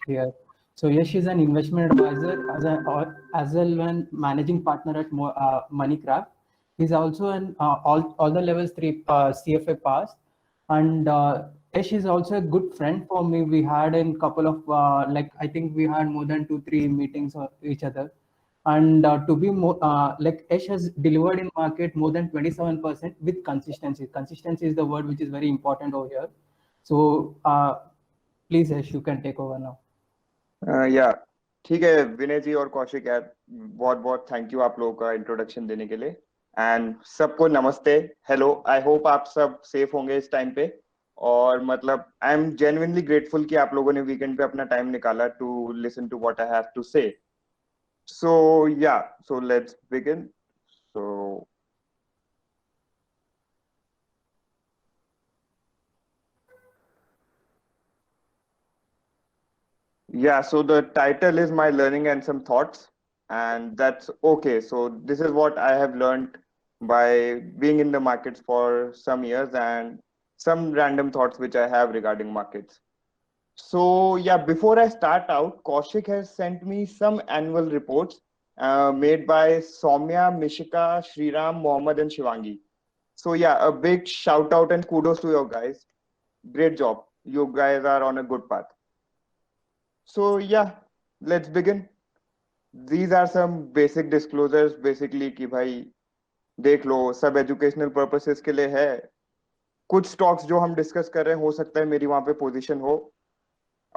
here. So Yash is an investment advisor as well when managing partner at Moneycraft. He's also an all the levels three CFA pass, and Yash is also a good friend for me. We had in couple of like I think we had more than 2-3 meetings of each other, and to be more like Yash has delivered in market more than 27% with consistency. Consistency is the word which is very important over here. So please Yash, you can take over now. या ठीक है विनय जी और कौशिक यार, बहुत बहुत thank you आप लोगों का इंट्रोडक्शन देने के लिए। एंड सबको नमस्ते, हेलो, आई होप आप सब सेफ होंगे इस टाइम पे। और मतलब आई एम जेन्युइनली ग्रेटफुल कि आप लोगों ने वीकेंड पे अपना टाइम निकाला to listen to what I have to say. So yeah, so let's begin. So yeah, so the title is My Learning and Some Thoughts, and that's okay. So this is what I have learned by being in the markets for some years and some random thoughts which I have regarding markets. So yeah, before I start out, Kaushik has sent me some annual reports made by Soumya, Mishika, Shriram, Mohammed, and Shivangi. So yeah, a big shout out and kudos to you guys. Great job. You guys are on a good path. So yeah, let's begin. These are some basic disclosures basically कि भाई देख लो, सब educational purposes के लिए है। कुछ stocks जो हम डिस्कस कर रहे हैं हो सकता है मेरी वहां पे पोजीशन हो,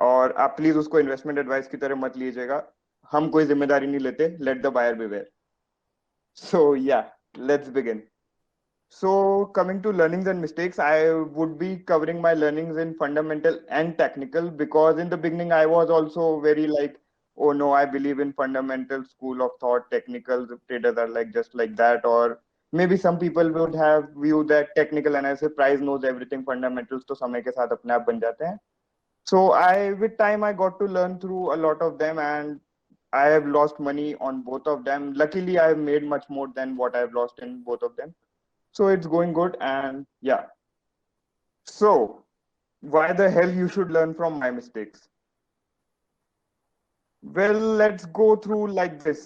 और आप प्लीज उसको इन्वेस्टमेंट एडवाइस की तरह मत लीजिएगा। हम कोई जिम्मेदारी नहीं लेते, लेट द बायर बिवेयर। सो या, let's begin. So coming to learnings and mistakes, I would be covering my learnings in fundamental and technical, because in the beginning I was also very like, oh no, I believe in fundamental school of thought, technical traders are like just like that, or maybe some people would have view that technical analysis price knows everything, fundamentals तो समय के साथ अपने आप बन जाते हैं। So I with time I got to learn through a lot of them, and I have lost money on both of them. Luckily I have made much more than what I have lost in both of them, so it's going good. And yeah, so why the hell you should learn from my mistakes? Well, let's go through like this.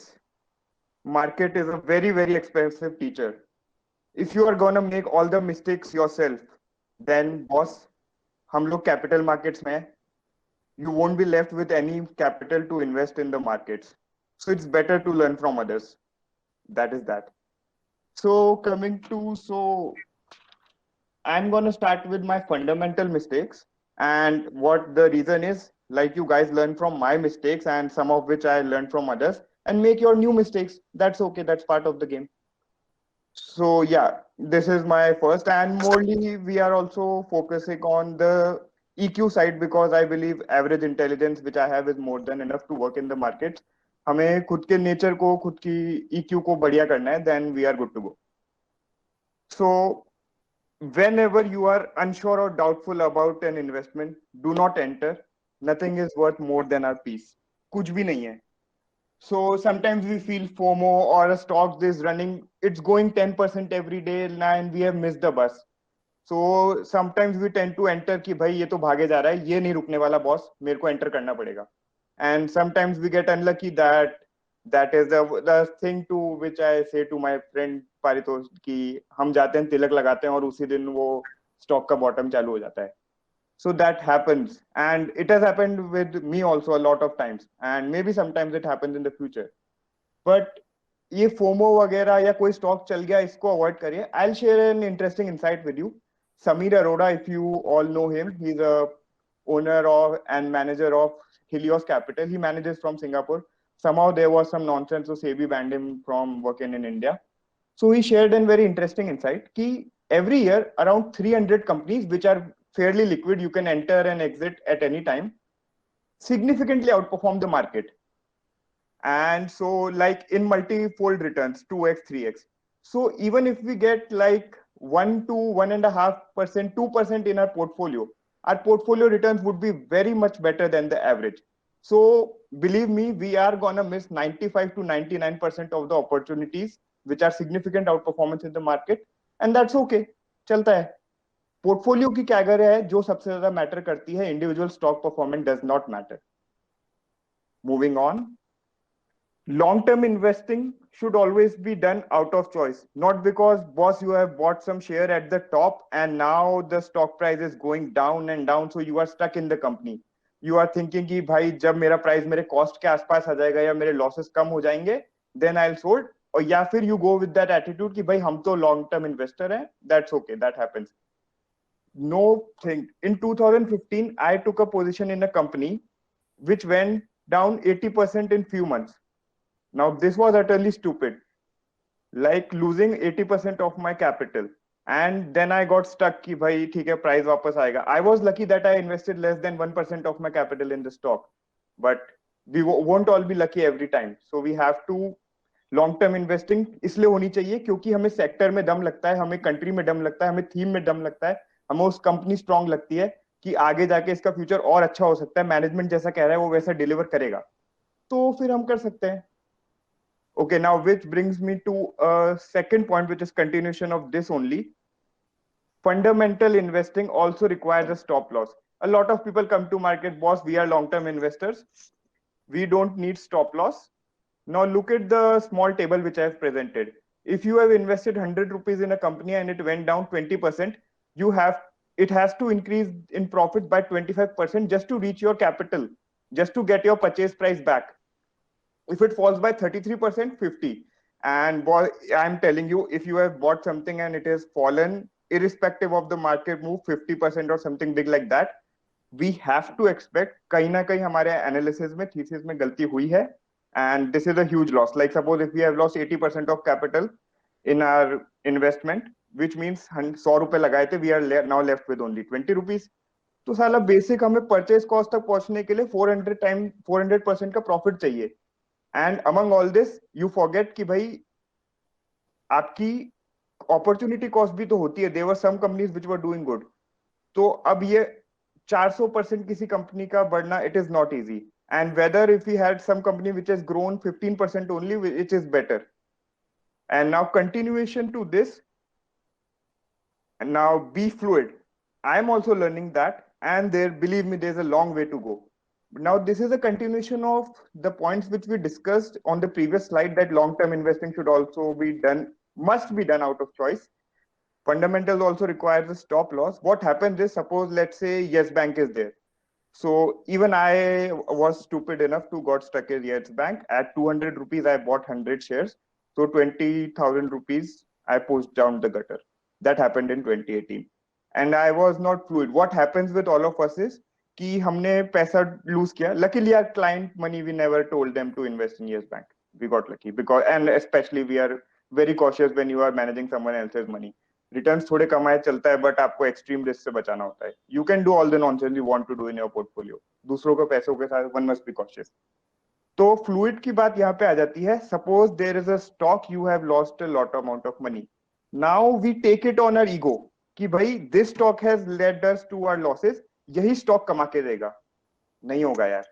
Market is a very very expensive teacher. If you are gonna make all the mistakes yourself, then boss, हम लोग capital markets में हैं, you won't be left with any capital to invest in the markets. So it's better to learn from others. That is that. So coming to, so I'm going to start with my fundamental mistakes, and what the reason is, like you guys learn from my mistakes and some of which I learned from others, and make your new mistakes. That's okay. That's part of the game. So yeah, this is my first, and morely we are also focusing on the EQ side, because I believe average intelligence which I have is more than enough to work in the market. हमें खुद के nature को, खुद की EQ को बढ़िया करना है, then we are good to go. So whenever you are unsure or doubtful about an investment, do not enter. Nothing is worth more than our peace. कुछ भी नहीं है. So sometimes we feel FOMO, or a stock is running, it's going 10% every day and we have missed the bus. So sometimes we tend to enter कि भाई ये तो भागे जा रहा है, ये नहीं रुकने वाला बॉस, मेरे को एंटर करना पड़ेगा. And sometimes we get unlucky that is the thing to which I say to my friend Paritosh कि हम जाते हैं तिलक लगाते हैं और उसी दिन वो स्टॉक का बॉटम चालू हो जाता है. So that happens, and it has happened with me also a lot of times, and maybe sometimes it happens in the future. But ये फोमो वगैरह या कोई स्टॉक चल गया, इसको अवॉइड करिए. I'll share an interesting insight with you. Samir Arora, if you all know him, he's a owner of and manager of Helios Capital. He manages from Singapore. Somehow there was some nonsense, so SEBI banned him from working in India. So he shared a very interesting insight कि every year around 300 companies which are fairly liquid, you can enter and exit at any time, significantly outperform the market. And so like in multi-fold returns, 2x, 3x. So even if we get like 1 to 1.5%, 2% in our portfolio returns would be very much better than the average. So believe me, we are gonna miss 95 to 99% of the opportunities which are significant outperformance in the market, and that's okay. चलता है. Portfolio की CAGR है जो सबसे ज्यादा matter करती है, individual stock performance does not matter. Moving on. Long-term investing should always be done out of choice, not because boss you have bought some share at the top and now the stock price is going down and down, so you are stuck in the company. You are thinking कि भाई जब मेरा price मेरे cost के आसपास आ जाएगा या मेरे लॉसेस कम हो जाएंगे, then I'll sold. और या फिर you go with that attitude कि भाई हम तो long term investor हैं, that's okay, that happens. No thing. In 2015, I took a position in a company which went down 80% in few months. Now, this was utterly stupid, like losing 80% of my capital. And then I got stuck कि भाई ठीक है price वापस आएगा. I was lucky that I invested less than 1% of my capital in the stock. But we won't all be lucky every time. So we have to long term investing इसलिए होनी चाहिए क्योंकि हमें सेक्टर में दम लगता है, हमें कंट्री में दम लगता है, हमें थीम में दम लगता है, हमें उस कंपनी स्ट्रांग लगती है कि आगे जाके इसका फ्यूचर और अच्छा हो सकता है, मैनेजमेंट जैसा कह रहा है वो वैसा डिलीवर करेगा, तो फिर हम कर सकते हैं. Okay, now which brings me to a second point, which is continuation of this only. Fundamental investing also requires a stop loss. A lot of people come to market, boss, we are long-term investors. We don't need stop loss. Now look at the small table which I have presented. If you have invested 100 rupees in a company and it went down 20%, it has to increase in profit by 25% just to reach your capital, just to get your purchase price back. If it falls by 33%, 50. And boy, I'm telling you, if you have bought something and it has fallen, irrespective of the market move, 50% or something big like that, we have to expect कहीं ना कहीं हमारे analysis में, thesis में गलती हुई है. And this is a huge loss. Like suppose if we have lost 80% of capital in our investment, which means 100 रुपए लगाए थे, we are now left with only 20 rupees. तो साला बेसिक हमें परचेज कॉस्ट तक पहुंचने के लिए 400% का प्रॉफिट चाहिए. And among all this you forget कि भाई आपकी अपॉर्चुनिटी कॉस्ट भी तो होती है. There were some companies which were doing good. तो अब ये 400% किसी कंपनी का बढ़ना, it is not easy. And whether if you had some company which has grown 15% only, which is better. And now continuation to this, and now be fluid. I am also learning that, and there, believe me, there's a long way to go. Now this is a continuation of the points which we discussed on the previous slide, that long-term investing should also be done, must be done out of choice. Fundamentals also requires a stop loss. What happens is, suppose let's say Yes Bank is there. So even I was stupid enough to got stuck in Yes Bank. At 200 rupees, I bought 100 shares. So 20,000 rupees I pushed down the gutter. That happened in 2018. And I was not fluid. What happens with all of us is कि हमने पैसा lose किया. Luckily our client money, we never told them to invest in Yes Bank. We got lucky because, and especially we are very cautious when you are managing someone else's money. Returns थोड़े कमाए चलता है, but आपको extreme risk से बचाना होता है. You can do all the nonsense you want to do in your portfolio. दूसरों के पैसों के साथ one must be cautious. तो फ्लूइड की बात यहाँ पे आ जाती है. Suppose there is a stock, you have lost a lot amount of money. Now we take it on our ego कि भाई this stock has led us to our losses, यही स्टॉक कमा के देगा. नहीं होगा यार.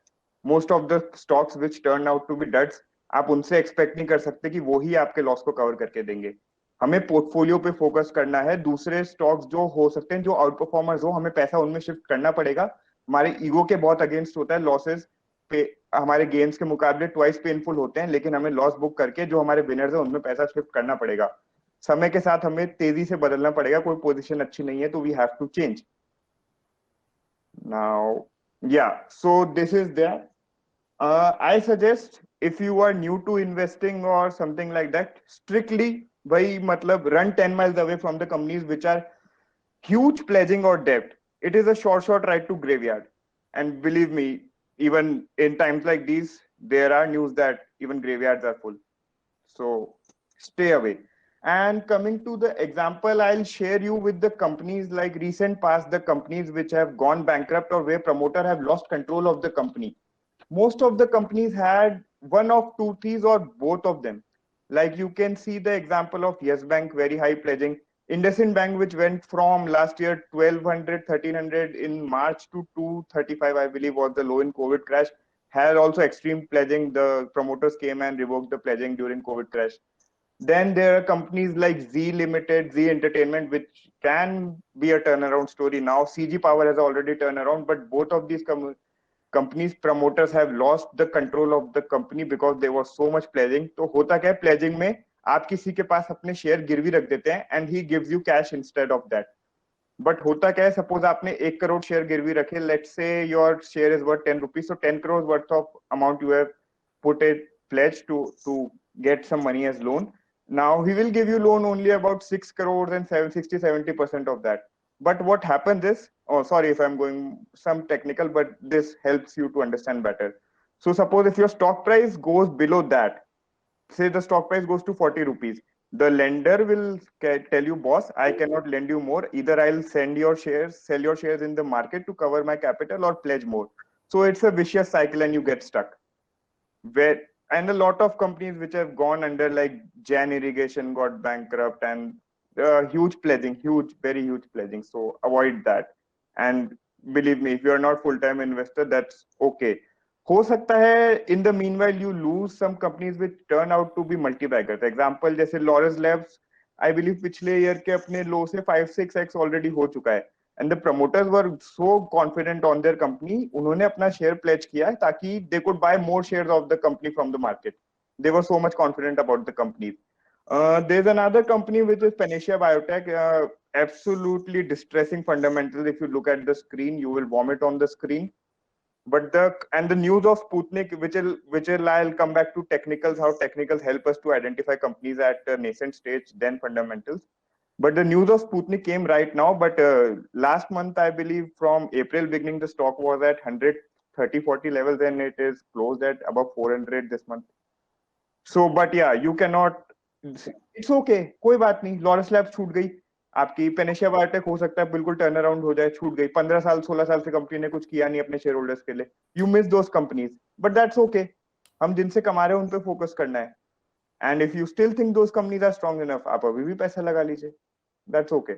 Most of the stocks which turn out to be duds, आप उनसे एक्सपेक्ट नहीं कर सकते कि वो ही आपके लॉस को कवर करके देंगे. हमें पोर्टफोलियो पे फोकस करना है. दूसरे स्टॉक्स जो हो सकते हैं, जो आउट परफॉर्मर्स हो, हमें पैसा उनमें शिफ्ट करना पड़ेगा. हमारे ईगो के बहुत अगेंस्ट होता है. लॉसेस पे हमारे गेन्स के मुकाबले ट्वाइस पेनफुल होते हैं, लेकिन हमें लॉस बुक करके जो हमारे विनर्स हैं उनमें पैसा शिफ्ट करना पड़ेगा. समय के साथ हमें तेजी से बदलना पड़ेगा. कोई पोजीशन अच्छी नहीं है तो we have to change. Now या so this is there. I suggest if you are new to investing or something like that, strictly भाई मतलब run 10 miles away from the companies which are huge pledging or debt. It is a short ride to graveyard. And believe me, even in times like these, there are news that even graveyards are full. So stay away. And coming to the example, I'll share you with the companies like recent past, the companies which have gone bankrupt or where promoter have lost control of the company. Most of the companies had one of two things or both of them. Like you can see the example of Yes Bank, very high pledging. IndusInd Bank, which went from last year 1200, 1300 in March to 235, I believe, was the low in COVID crash, had also extreme pledging. The promoters came and revoked the pledging during COVID crash. Then there are companies like Z Limited, Z Entertainment, which can be a turnaround story now. CG Power has already turned around, but both of these companies promoters have lost the control of the company because there was so much pledging. तो होता क्या है pledging में आप किसी के पास अपने share गिरवी रख देते हैं and he gives you cash instead of that. But होता क्या है, सपोज आपने 1 करोड़ शेयर गिरवी रखे, let's say your share is worth 10 rupees, so 10 crores worth of amount you have put a pledge to get some money as loan. Now he will give you loan only about 6 crores and 60-70% of that. But what happens is, oh sorry if I'm going some technical, but this helps you to understand better. So suppose if your stock price goes below that, say the stock price goes to 40 rupees, the lender will tell you, boss, I cannot lend you more, either I'll sell your shares in the market to cover my capital or pledge more. So it's a vicious cycle and you get stuck. And a lot of companies which have gone under, like Jan Irrigation got bankrupt, and huge pledging, very huge pledging. So avoid that. And believe me, if you're not full-time investor, that's okay. हो सकता है in the meanwhile you lose some companies which turn out to be multi-baggers. Example जैसे Laurus Labs, I believe पिछले year के अपने low से 5-6x already हो चुका है. And the promoters were so confident on their company, उन्होंने अपना share pledge किया है ताकि they could buy more shares of the company from the market. They were so much confident about the company. There's another company which is Panacea Biotech. Absolutely distressing fundamentals. If you look at the screen, you will vomit on the screen. But the news of Sputnik, which I'll come back to technicals, how technicals help us to identify companies at a nascent stage, then fundamentals. But the news of Sputnik came right now. But last month, I believe from April beginning, the stock was at 130-40 levels, and it is closed at above 400 this month. So, but yeah, you cannot. It's okay. कोई बात नहीं. Laurus Labs छूट गई. आपकी Panacea biotech हो सकता है बिल्कुल टर्न अराउंड हो जाए, छूट गई. 15 साल 16 साल से कंपनी ने कुछ किया नहीं अपने शेयर होल्डर्स के लिए. You miss those companies, but that's okay. हम जिनसे कमा रहे हैं उन पे फोकस करना है. And if you still think those companies are strong enough, आप अभी भी पैसा लगा लीजिए. That's okay.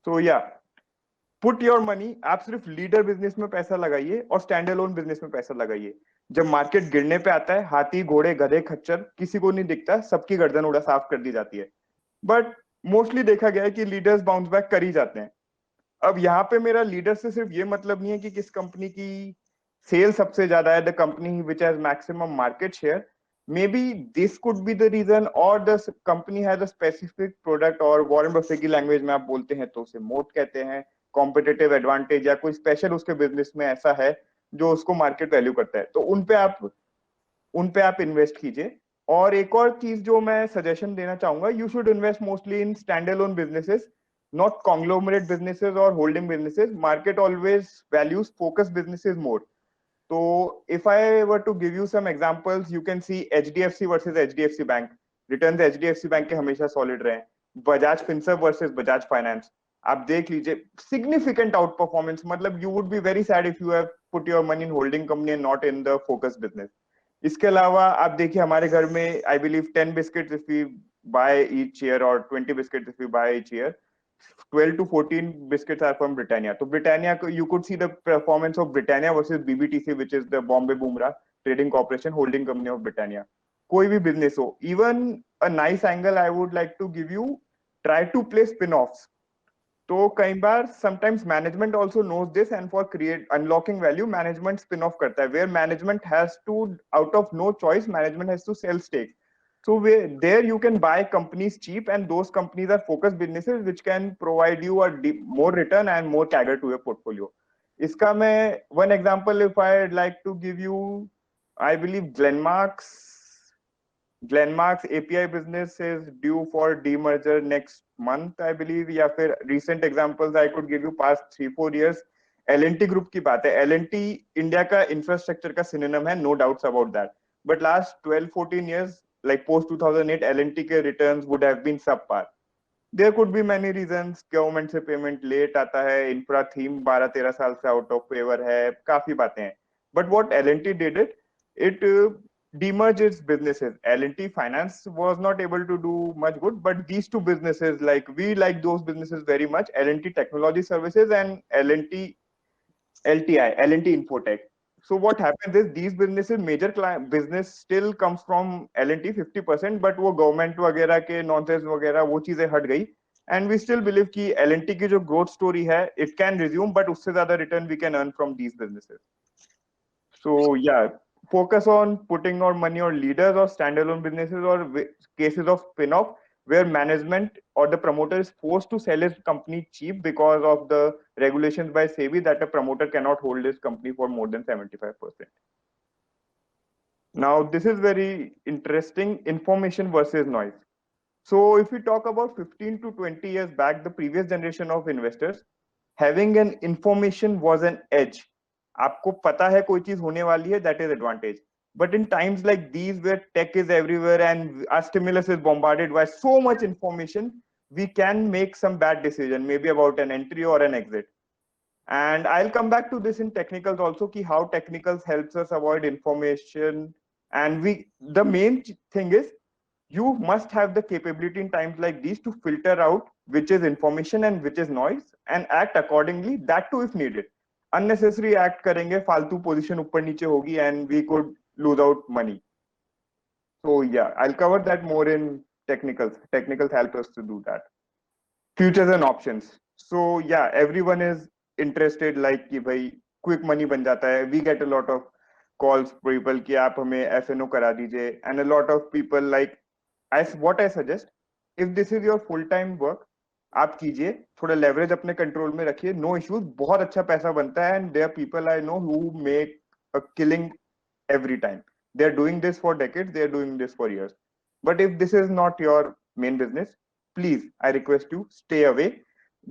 सो या, पुट योर मनी. आप सिर्फ लीडर बिजनेस में पैसा लगाइए और स्टैंड अलोन बिजनेस में पैसा लगाइए. जब मार्केट गिरने पे आता है, हाथी घोड़े गधे खच्चर किसी को नहीं दिखता, सबकी गर्दन उड़ा साफ कर दी जाती है. बट मोस्टली देखा गया है कि लीडर्स बाउंस बैक कर ही जाते हैं. अब यहाँ पे मेरा लीडर से सिर्फ ये मतलब नहीं है कि किस कंपनी की सेल सबसे ज्यादा है, the company which has maximum market share. Maybe this could be the reason, और the company has a specific product, और वॉरेन बफेट की लैंग्वेज में आप बोलते हैं तो उसे मोट कहते हैं, कॉम्पिटिटिव एडवांटेज, या कोई स्पेशल उसके बिजनेस में ऐसा है जो उसको मार्केट वैल्यू करता है. तो उन पे आप इन्वेस्ट कीजिए. और एक और चीज जो मैं सजेशन देना चाहूंगा, you should invest mostly in stand alone businesses, not conglomerate businesses or holding businesses. Market always values focused businesses more. So if I were to give you some examples, you can see HDFC versus HDFC Bank. Returns HDFC Bank के हमेशा solid रहे. Bajaj Finserv versus Bajaj Finance. आप देख लीजिए, significant outperformance. मतलब you would be very sad if you have put your money in holding company and not in the focused business. इसके अलावा आप देखिए हमारे घर में, I believe 10 biscuits if we buy each year, or 20 biscuits if we buy each year, 12 to 14 biscuits are from Britannia. So Britannia, you could see the performance of Britannia versus BBTC, which is the Bombay Bumrah Trading Corporation holding company of Britannia. कोई भी business हो, even a nice angle I would like to give you, try to play spin-offs. तो कई बार sometimes management also knows this, and for unlocking value, management spin-off करता है, where management has to, out of no choice, management has to sell stakes. So there you can buy companies cheap, and those companies are focused businesses which can provide you a more return and more CAGR to your portfolio. इसका मैं one example, if I'd like to give you, I believe Glenmark's API business is due for demerger next month, I believe. या फिर recent examples I could give you past 3-4 years. L&T group की बात है. L&T India का infrastructure का synonym है, no doubts about that. But last 12-14 years, like post 2008, L&T के returns would have been subpar. There could be many reasons. Government से payment late आता है, इंफ्रा थीम 12-13 साल से आउट ऑफ फेवर है, काफी बातें हैं. But what L&T did it demerged its businesses. L&T Finance was not able to do much good, but these two businesses, like we like those businesses very much, L&T Technology Services and L&T Infotech. So what happens is these businesses, major client business still comes from L&T 50%, but वो government वगैरह के nonsense वगैरह वो चीजें हट गई, and we still believe कि L&T की जो growth story है, it can resume, but उससे ज्यादा return we can earn from these businesses. So yeah, focus on putting more money on leaders or standalone businesses or cases of spin-off where management or the promoter is forced to sell his company cheap because of the regulations by SEBI that a promoter cannot hold his company for more than 75%. Now, this is very interesting, information versus noise. So if we talk about 15 to 20 years back, the previous generation of investors, having an information was an edge. आपको पता है कोई चीज होने वाली है, that is advantage. But in times like these where tech is everywhere and our stimulus is bombarded by so much information, we can make some bad decision, maybe about an entry or an exit. And I'll come back to this in technicals also, ki how technicals helps us avoid information. And the main thing is you must have the capability in times like these to filter out which is information and which is noise and act accordingly, that too if needed. Unnecessary act करेंगे, फालतू position ऊपर नीचे होगी and we could lose out money. So yeah, I'll cover that more in technicals. Technicals help us to do that. Futures and options. So yeah, everyone is interested like कि भाई quick money बन जाता है. We get a lot of calls people कि आप हमें FNO करा दीजिए, and a lot of people like what I suggest, if this is your full time work, आप कीजिए, थोड़ा leverage अपने control में रखिए, no issues, बहुत अच्छा पैसा बनता है, and there are people I know who make a killing every time. They're doing this for decades, they're doing this for years. But if this is not your main business, please, I request you, stay away.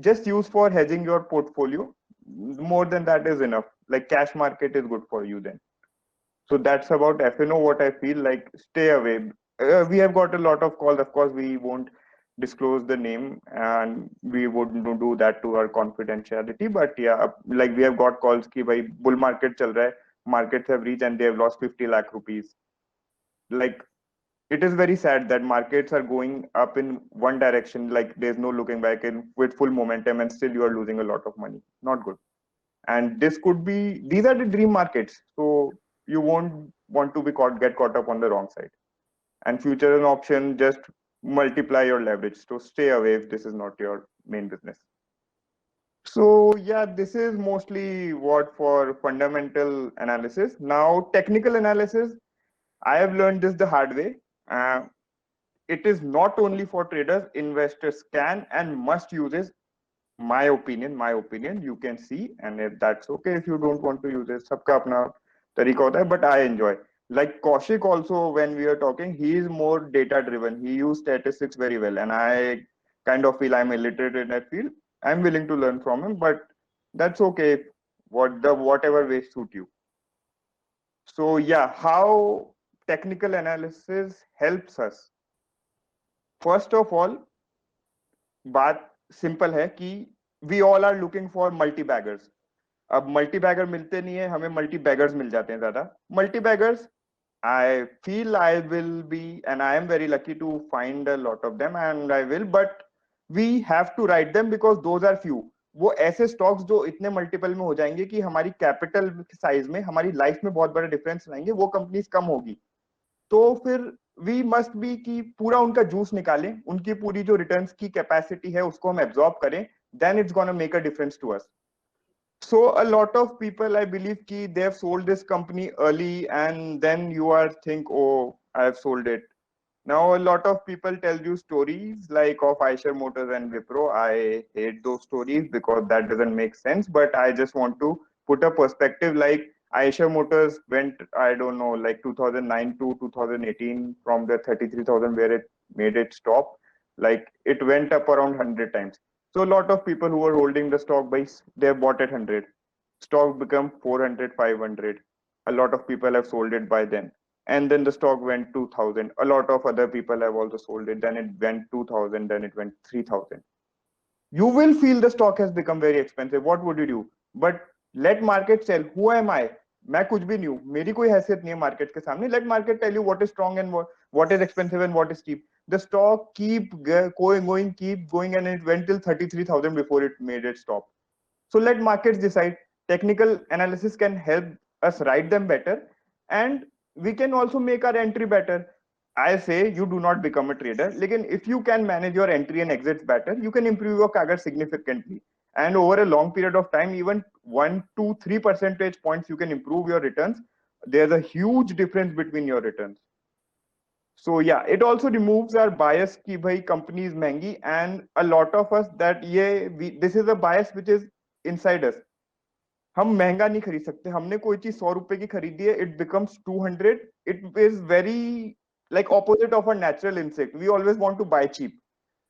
Just use for hedging your portfolio. More than that is enough. Like cash market is good for you then. So that's about FNO, what I feel like, stay away. We have got a lot of calls. Of course, we won't disclose the name and we wouldn't do that to our confidentiality. But yeah, like we have got calls ki bhai bull market chal raha hai, markets have reached and they have lost 50 lakh rupees. Like it is very sad that markets are going up in one direction, like there's no looking back in with full momentum and still you are losing a lot of money. Not good. And this could be, these are the dream markets. So you won't want to get caught up on the wrong side. And future and option, just multiply your leverage. So stay away if this is not your main business. So yeah, this is mostly what for fundamental analysis. Now technical analysis, I have learned this the hard way. It is not only for traders, investors can and must use it. My opinion, you can see, and if that's okay, if you don't want to use it, sabka apna tarika hota hai, but I enjoy. Like Kaushik also, when we are talking, he is more data driven. He used statistics very well, and I kind of feel I'm illiterate in that field. I'm willing to learn from him, but that's okay. Whatever way suit you. So yeah, how technical analysis helps us. First of all, बात simple है कि we all are looking for multi baggers. अब multi bagger मिलते नहीं है, हमें multi beggars मिल जाते हैं ज्यादा. Multi beggars, I feel I will be, and I am very lucky to find a lot of them, and I will, but we have to write them because those are few. वो ऐसे stocks जो इतने multiple में हो जाएंगे कि हमारी capital size में हमारी लाइफ में बहुत बड़ा डिफरेंस लाएंगे, वो कंपनीज कम होगी. तो फिर वी मस्ट बी कि पूरा उनका जूस निकालें, उनकी पूरी जो रिटर्न्स की कैपेसिटी है उसको हम एब्जॉर्ब करें, then it's gonna make a difference to us. So a lot of people, I believe, ki they have sold this company early, and then you are think, oh, I have sold it. Now a lot of people tell you stories like of Eicher Motors and Wipro. I hate those stories because that doesn't make sense. But I just want to put a perspective like Eicher Motors went, I don't know, like 2009 to 2018 from the 33,000 where it made it stop. Like it went up around 100 times. So a lot of people who were holding the stock buys, they have bought at 100. Stock become 400, 500. A lot of people have sold it by then. And then the stock went 2000. A lot of other people have also sold it. Then it went 2000, then it went 3000. You will feel the stock has become very expensive. What would you do? But let market sell. Who am I? मैं कुछ भी नहीं हूँ, मेरी कोई हैसियत नहीं है मार्केट के सामने. Let market tell you what is strong and what is expensive and what is cheap. The stock keep going, and it went till 33,000 before it made it stop. So let markets decide. Technical analysis can help us write them better, and we can also make our entry better. I say you do not become a trader. Lekin if you can manage your entry and exits better, you can improve your CAGR significantly. And over a long period of time, even 1 to 3 percentage points, you can improve your returns there's a huge difference between your returns. So yeah, it also removes our bias कि भाई company is महंगी, and a lot of us that this is a bias which is inside us. हम महंगा नहीं खरीद सकते, हमने कोई चीज 100 रुपए की खरीदी है, it becomes 200. It is very like opposite of a natural instinct. We always want to buy cheap.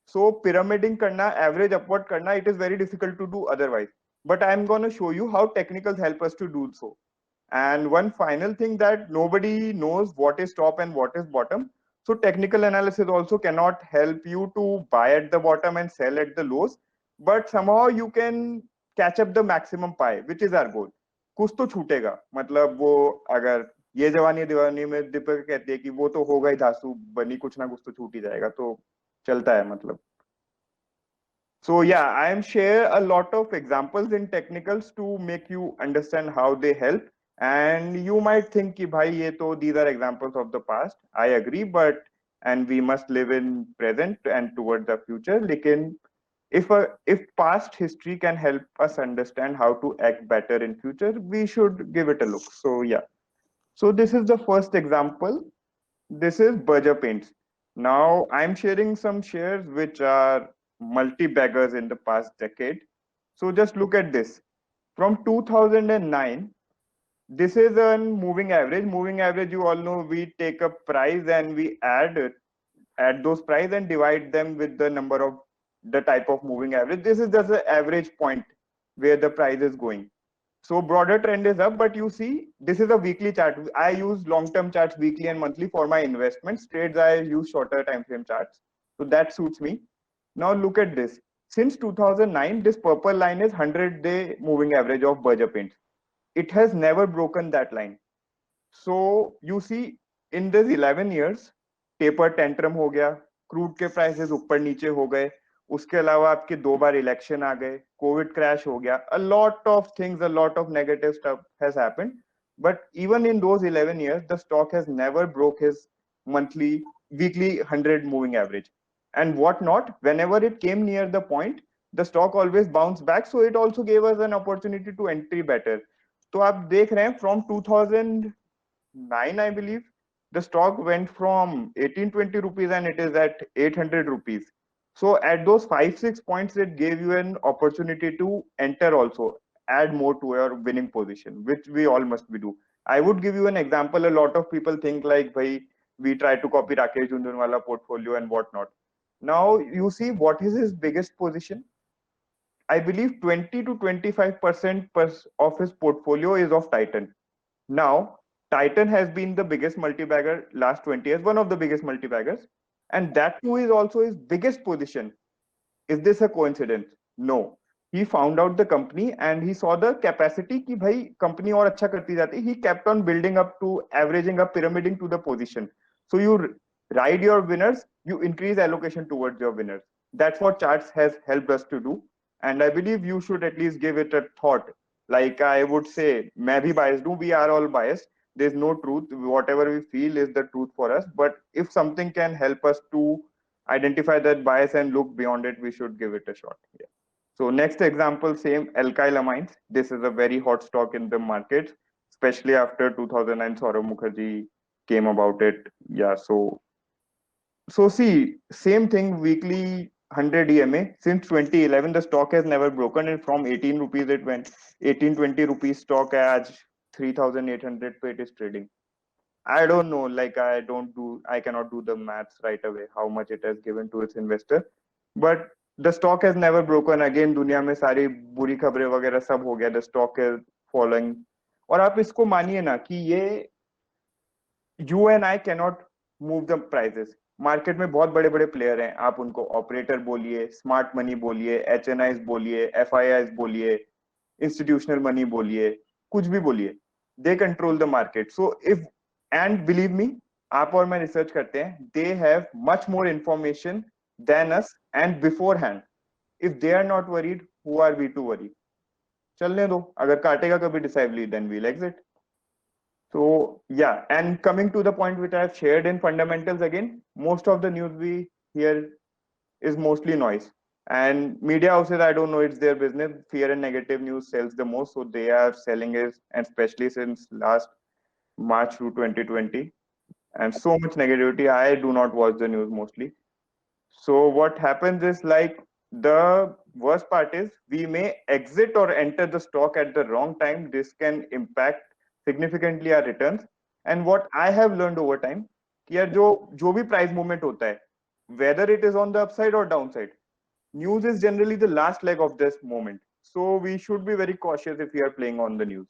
So pyramiding karna, average upward karna, it is very difficult to do otherwise. But I'm going to show you how technicals help us to do so. And one final thing, that nobody knows what is top and what is bottom. So technical analysis also cannot help you to buy at the bottom and sell at the lows, but somehow you can catch up the maximum pie, which is our goal. कुछ तो छूटेगा, मतलब वो अगर ये जवानी दीवानी में दीपक कहती है कि वो तो होगा ही धासु बनी, कुछ ना कुछ तो छूट ही जाएगा, तो चलता है मतलब. So yeah, I am share a lot of examples in technicals to make you understand how they help. And you might think कि भाई ये तो these are examples of the past. I agree, but and we must live in present and toward the future. लेकिन if past history can help us understand how to act better in future, we should give it a look. So yeah. So this is the first example. This is Berger Paints. Now I'm sharing some shares which are multi-baggers in the past decade. So just look at this. From 2009, this is a moving average. Moving average, you all know, we take a price and we add those price and divide them with the number of the type of moving average. This is just the average point where the price is going. So broader trend is up, but you see, this is a weekly chart. I use long-term charts weekly and monthly for my investments. Trades, I use shorter time frame charts. So that suits me. Now look at this. Since 2009, this purple line is 100-day moving average of Berger Paints. It has never broken that line. So you see, in this 11 years, taper tantrum हो गया, crude के prices ऊपर नीचे हो गए, उसके अलावा आपके 2 बार election आ गए, COVID crash हो गया, a lot of things, a lot of negative stuff has happened. But even in those 11 years, the stock has never broke his weekly 100 moving average. And what not, whenever it came near the point, the stock always bounced back. So it also gave us an opportunity to entry better. तो आप देख रहे हैं from 2009, I believe, the stock went from 1820 rupees and it is at 800 rupees. So at those 5-6 points, it gave you an opportunity to enter also, add more to your winning position, which we all must be do. I would give you an example. A lot of people think like, bhai, we try to copy Rakesh Jhunjhunwala portfolio and whatnot. Now you see what is his biggest position. I believe 20 to 25% of his portfolio is of Titan. Now, Titan has been the biggest multi-bagger last 20 years, one of the biggest multi-baggers. And that too is also his biggest position. Is this a coincidence? No. He found out the company and he saw the capacity कि भाई company और अच्छा करती जाती. He kept on building up to averaging up, pyramiding to the position. So you ride your winners, you increase allocation towards your winners. That's what charts has helped us to do. And I believe you should at least give it a thought. Like I would say, मैं भी biased हूँ, we are all biased. There's no truth. Whatever we feel is the truth for us. But if something can help us to identify that bias and look beyond it, we should give it a shot. Yeah. So next example, same alkyl amines. This is a very hot stock in the market, especially after 2009 Saurav Mukherjee came about it. Yeah. So see, same thing, weekly 100 EMA. Since 2011, the stock has never broken, and from 18 rupees it went 1820 rupees stock as 3,800 पे it is trading. I don't know, like I cannot do the maths right away how much it has given to its investor, but the stock has never broken. Again, दुनिया में सारी बुरी खबरें वगैरह सब हो गया, the stock is falling. और आप इसको मानिए ना कि ये you and I cannot move the prices. Market में बहुत बड़े बड़े प्लेयर हैं, आप उनको ऑपरेटर बोलिए, स्मार्ट मनी बोलिए, HNIs बोलिए, FIIs बोलिए, इंस्टीट्यूशनल मनी बोलिए, कुछ भी बोलिए, they control the market. So if, and believe me, आप और मैं रिसर्च करते हैं, they have much more information than us and beforehand. If they are not worried, who are we to worry? चलने दो, अगर काटेगा कभी decisively, then we'll exit. So yeah, and coming to the point which I've shared in fundamentals again, most of the news we hear is mostly noise. And media houses, I don't know, it's their business. Fear and negative news sells the most, so they are selling it, and especially since last March to 2020, and so much negativity. I do not watch the news mostly. So what happens is like the worst part is we may exit or enter the stock at the wrong time. This can impact significantly our returns. And what I have learned over time, कि यार जो भी price movement होता है, whether it is on the upside or downside, news is generally the last leg of this moment. So we should be very cautious if we are playing on the news.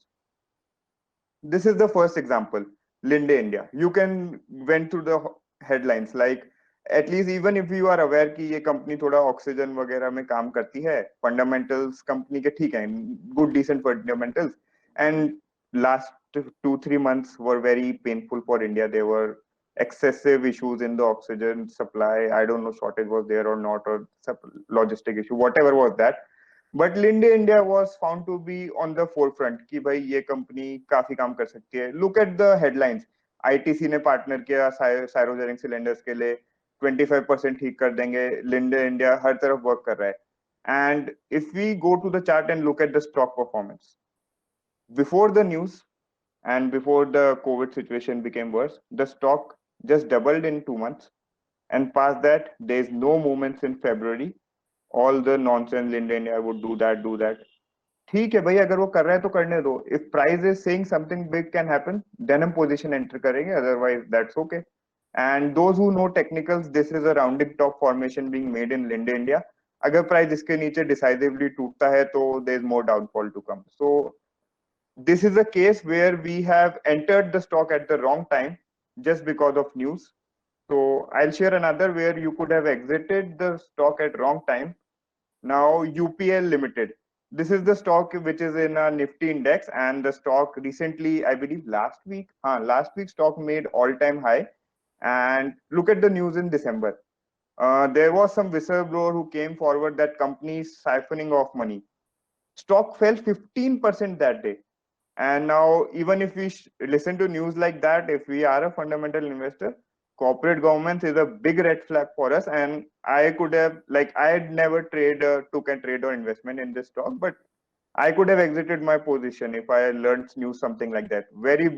This is the first example, Linde India. You can went through the headlines like at least even if you are aware कि ये company थोड़ा oxygen वगैरह में काम करती है, fundamentals company के ठीक हैं, good decent fundamentals, and last 2-3 months were very painful for India. There were excessive issues in the oxygen supply. I don't know shortage was there or not, or logistic issue, whatever was that. But Linde India was found to be on the forefront कि भाई ये company काफी काम कर सकती है. Look at the headlines. ITC ने partner किया साइरोजेनिक सिलेंडर्स के लिए, 25% ठीक कर देंगे. लिंडे इंडिया हर तरफ वर्क कर रहा है. And if we go to the chart and look at the stock performance before the news and before the COVID situation became worse, the stock just doubled in 2 months. And past that, there is no movements in February. All the nonsense Linde India would do that. ठीक है भाई, अगर वो कर रहा है तो करने दो. If price is saying something big can happen, then हम position enter करेंगे. Otherwise, that's okay. And those who know technicals, this is a rounding top formation being made in Linde India. अगर price इसके नीचे decisively टूटता है तो there is more downfall to come. So this is a case where we have entered the stock at the wrong time just because of news. So I'll share another where you could have exited the stock at wrong time. Now UPL Limited. This is the stock which is in a Nifty index, and the stock recently, I believe last week stock made all-time high. And look at the news in December. There was some whistleblower who came forward that company is siphoning off money. Stock fell 15% that day. And now, even if we listen to news like that, if we are a fundamental investor, corporate governance is a big red flag for us. And I could have, like, I had never took a trade or investment in this stock, but I could have exited my position if I learned news something like that. Very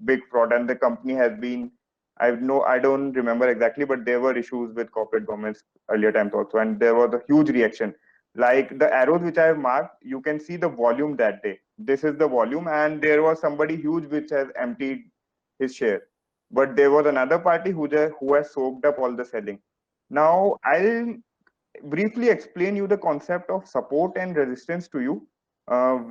big fraud, and the company has been. I don't remember exactly, but there were issues with corporate governance earlier times also, and there was a huge reaction. Like the arrows which I have marked, you can see the volume that day. This is the volume, and there was somebody huge which has emptied his share. But there was another party who has soaked up all the selling. Now, I'll briefly explain you the concept of support and resistance to you.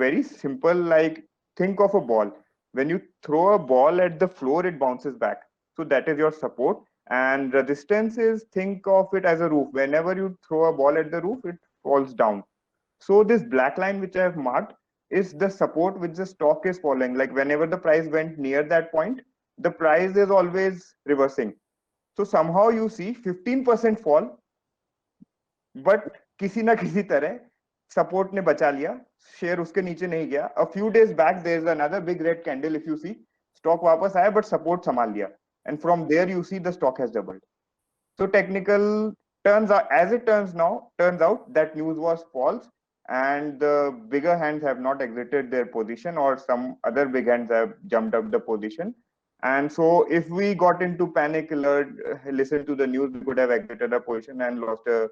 Very simple, like think of a ball. When you throw a ball at the floor, it bounces back. So that is your support. And resistance is, think of it as a roof. Whenever you throw a ball at the roof, it falls down. So this black line which I have marked is the support which the stock is following. Like whenever the price went near that point, the price is always reversing. So somehow you see 15% fall, but किसी ना किसी तरह support ने बचा लिया, share उसके नीचे नहीं गया. A few days back there is another big red candle. If you see, stock वापस आया but support संभाल लिया, and from there you see the stock has doubled. So technical turns out that news was false, and the bigger hands have not exited their position, or some other big hands have jumped up the position. And so if we got into panic alert, listen to the news, we could have exited a position and lost a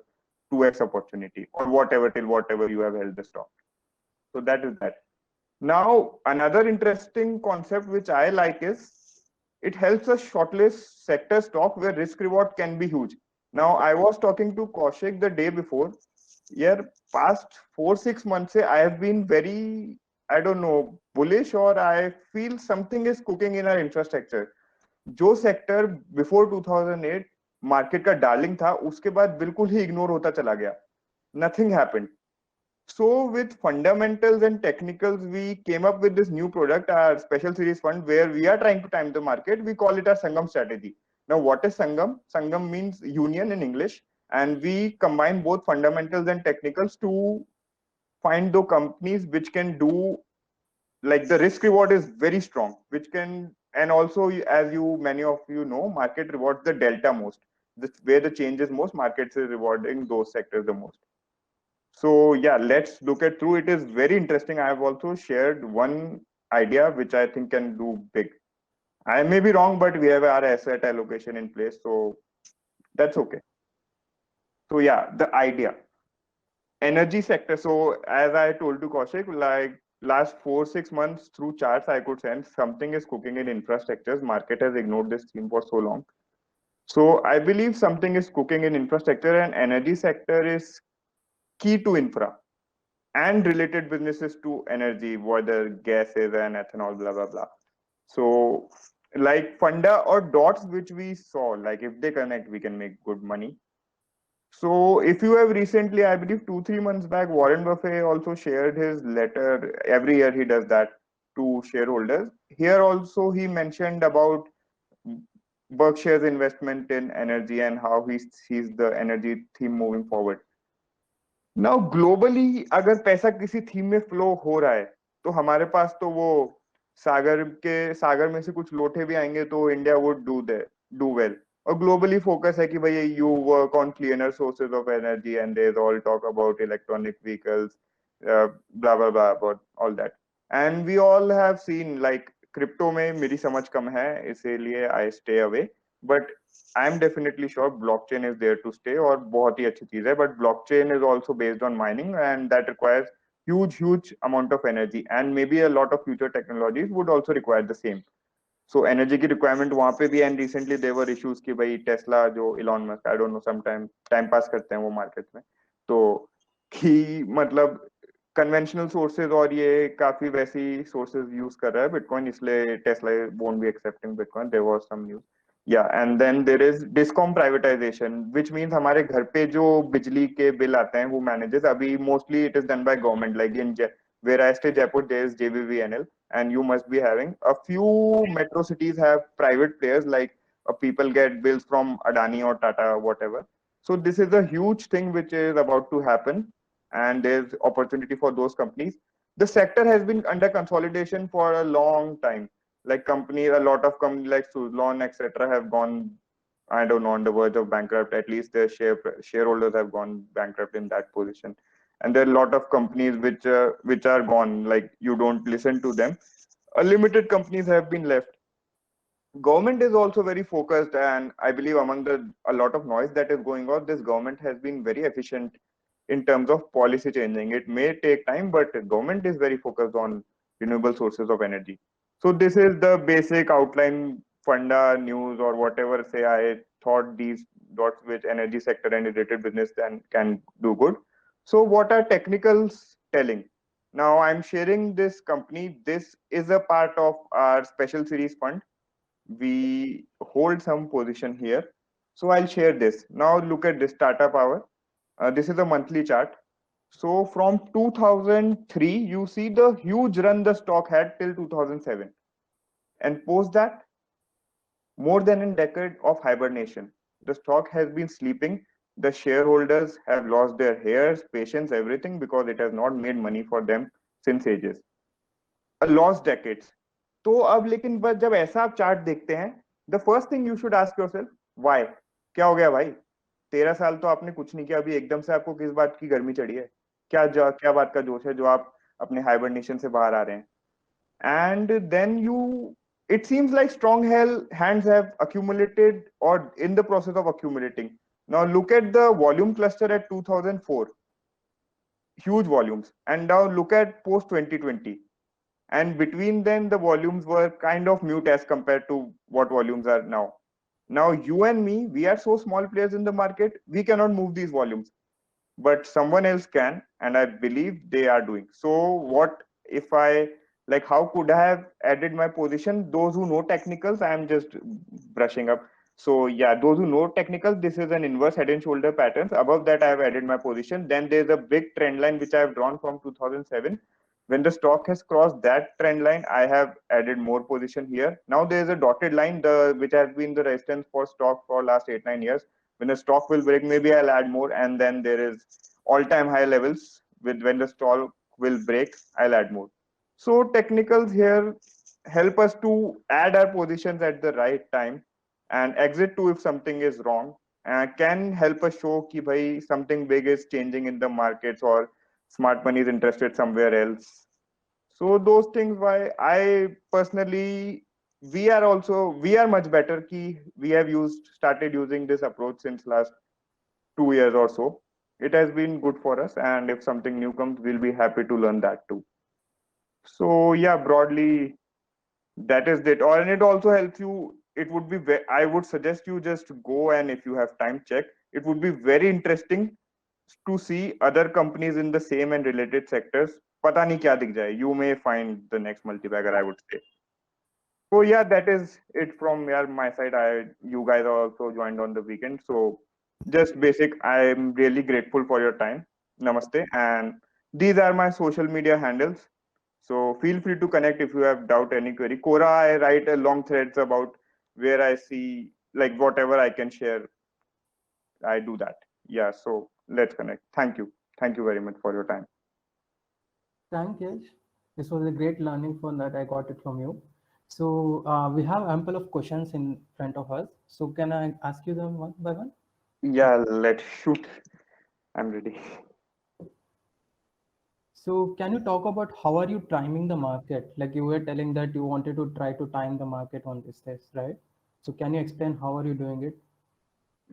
2x opportunity, or whatever you have held the stock. So that is that. Now, another interesting concept which I like is it helps us shortlist sector stock where risk reward can be huge. Now, I was talking to Kaushik the day before. Yeah, past 4-6 months, I have been very, I don't know, bullish, or I feel something is cooking in our infrastructure. जो sector before 2008 market का darling था, उसके बाद बिल्कुल ही ignore होता चला गया. Nothing happened. So with fundamentals and technicals, we came up with this new product, our special series fund, where we are trying to time the market. We call it our Sangam strategy. Now, what is Sangam? Sangam means union in English, and we combine both fundamentals and technicals to find the companies which can do, like the risk reward is very strong, which can, and also as you many of you know, market rewards the delta most. Where the change is most, markets is rewarding those sectors the most. So yeah, let's look at through. It is very interesting. I have also shared one idea which I think can do big. I may be wrong, but we have our asset allocation in place, so that's okay. So yeah, the idea. Energy sector. So as I told you, Kaushik, like last 4 6 months through charts, I could sense something is cooking in infrastructures. Market has ignored this theme for so long. So I believe something is cooking in infrastructure, and energy sector is key to infra and related businesses to energy, whether gases and ethanol, blah blah blah. So like Funda or dots which we saw, like if they connect, we can make good money. So if you have recently, I believe 2 3 months back, Warren Buffett also shared his letter. Every year he does that to shareholders. Here also he mentioned about Berkshire's investment in energy and how he sees the energy theme moving forward. Now globally अगर पैसा किसी theme में flow हो रहा है तो हमारे पास तो वो सागर में से कुछ लोटे भी आएंगे तो इंडिया वुड डू वेल और ग्लोबली फोकस है कि भाई you work on cleaner sources of energy and they're all talk about electronic vehicles blah blah blah about all that and we all have seen like crypto में मेरी समझ कम है इसीलिए I stay away but I am definitely sure blockchain is there to stay और बहुत ही अच्छी चीज है but blockchain is also based on mining and that requires huge amount of energy and maybe a lot of future technologies would also require the same. So energy की requirement वहां पे भी and recently there were issues कि भाई Tesla जो Elon Musk I don't know sometime time pass करते हैं वो मार्केट में तो कि मतलब कन्वेंशनल सोर्सेज और ये काफी वैसी सोर्सेज यूज कर रहा है बिटकॉइन इसलिए Tesla won't be accepting bitcoin there was some news या and then there is discom privatization which means हमारे घर पे जो बिजली के बिल आते हैं वो मैनेजेस अभी mostly it is done by government like in where I stay Jaipur there is JVVNL and you must be having a few metro cities have private players like people get bills from Adani or Tata or whatever. So this is a huge thing which is about to happen and there's opportunity for those companies. The sector has been under consolidation for a long time. Like companies, a lot of companies like Suzlon, etc., have gone, I don't know, on the verge of bankrupt. At least their shareholders have gone bankrupt in that position. And there are a lot of companies which are gone. Like you don't listen to them. Limited companies have been left. Government is also very focused, and I believe among the a lot of noise that is going on, this government has been very efficient in terms of policy changing. It may take time, but government is very focused on renewable sources of energy. So this is the basic outline funda news or whatever say I thought these dots which energy sector and related business then can do good. So what are technicals telling? Now I'm sharing this company. This is a part of our special series fund. We hold some position here. So I'll share this. Now look at this Tata Power. This is a monthly chart. So from 2003, you see the huge run the stock had till 2007. And post that, more than a decade of hibernation. The stock has been sleeping. The shareholders have lost their hairs, patience, everything because it has not made money for them since ages. A lost decades. तो अब लेकिन बस जब ऐसा आप chart देखते हैं the first thing you should ask yourself why क्या हो गया भाई 13 साल तो आपने कुछ नहीं किया अभी एकदम से आपको किस बात की गर्मी चढ़ी है क्या बात का जोश है जो आप अपने हाइबरनेशन से बाहर आ रहे हैं and then you it seems like strong hands have accumulated or in the process of accumulating. Now look at the volume cluster at 2004, huge volumes, and now look at post 2020. And between them the volumes were kind of mute as compared to what volumes are now. Now you and me, we are so small players in the market, we cannot move these volumes, but someone else can, and I believe they are doing. So what if I, like, how could I have added my position? Those who know technicals, I am just brushing up. So yeah, those who know technicals, this is an inverse head and shoulder patterns. Above that I have added my position. Then there's a big trend line which I have drawn from 2007. When the stock has crossed that trend line, I have added more position here. Now there is a dotted line, which has been the resistance for stock for last 8 9 years. When the stock will break, maybe I'll add more, and then there is all-time high levels. With when the stock will break, I'll add more. So technicals here help us to add our positions at the right time and exit to if something is wrong, and can help us show कि भाई something big is changing in the markets or smart money is interested somewhere else. So those things why I personally we are much better ki we have started using this approach since last 2 years or so. It has been good for us, and if something new comes, we'll be happy to learn that too. So yeah, broadly that is it. Or and it also helps you. It would be I would suggest you just go, and if you have time, check. It would be very interesting to see other companies in the same and related sectors. पता नहीं क्या दिख जाए. You may find the next multibagger, I would say. So yeah, that is it from my side. You guys are also joined on the weekend. So just basic, I'm really grateful for your time. Namaste. And these are my social media handles. So feel free to connect if you have doubt, any query. Quora, I write a long threads about where I see like whatever I can share. I do that. Yeah. So let's connect. Thank you. Thank you very much for your time. Thank you. This was a great learning from that. I got it from you. So we have ample of questions in front of us. So can I ask you them one by one? Yeah, let's shoot. I'm ready. So can you talk about how are you timing the market? Like you were telling that you wanted to try to time the market on this test, right? So can you explain how are you doing it?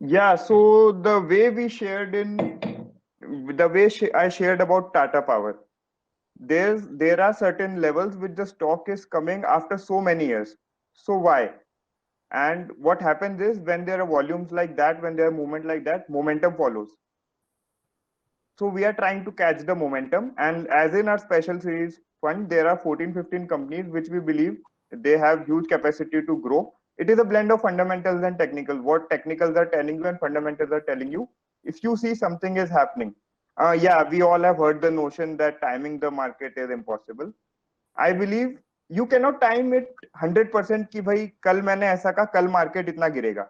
Yeah, so the way we shared I shared about Tata Power, there are certain levels which the stock is coming after so many years. So why? And what happens is when there are volumes like that, when there are movement like that, momentum follows. So we are trying to catch the momentum. And as in our special series fund, there are 14, 15 companies which we believe they have huge capacity to grow. It is a blend of fundamentals and technical. What technicals are telling you and fundamentals are telling you. If you see something is happening, yeah, we all have heard the notion that timing the market is impossible. I believe you cannot time it 100% कि भाई कल मैंने ऐसा कहा कल market इतना गिरेगा.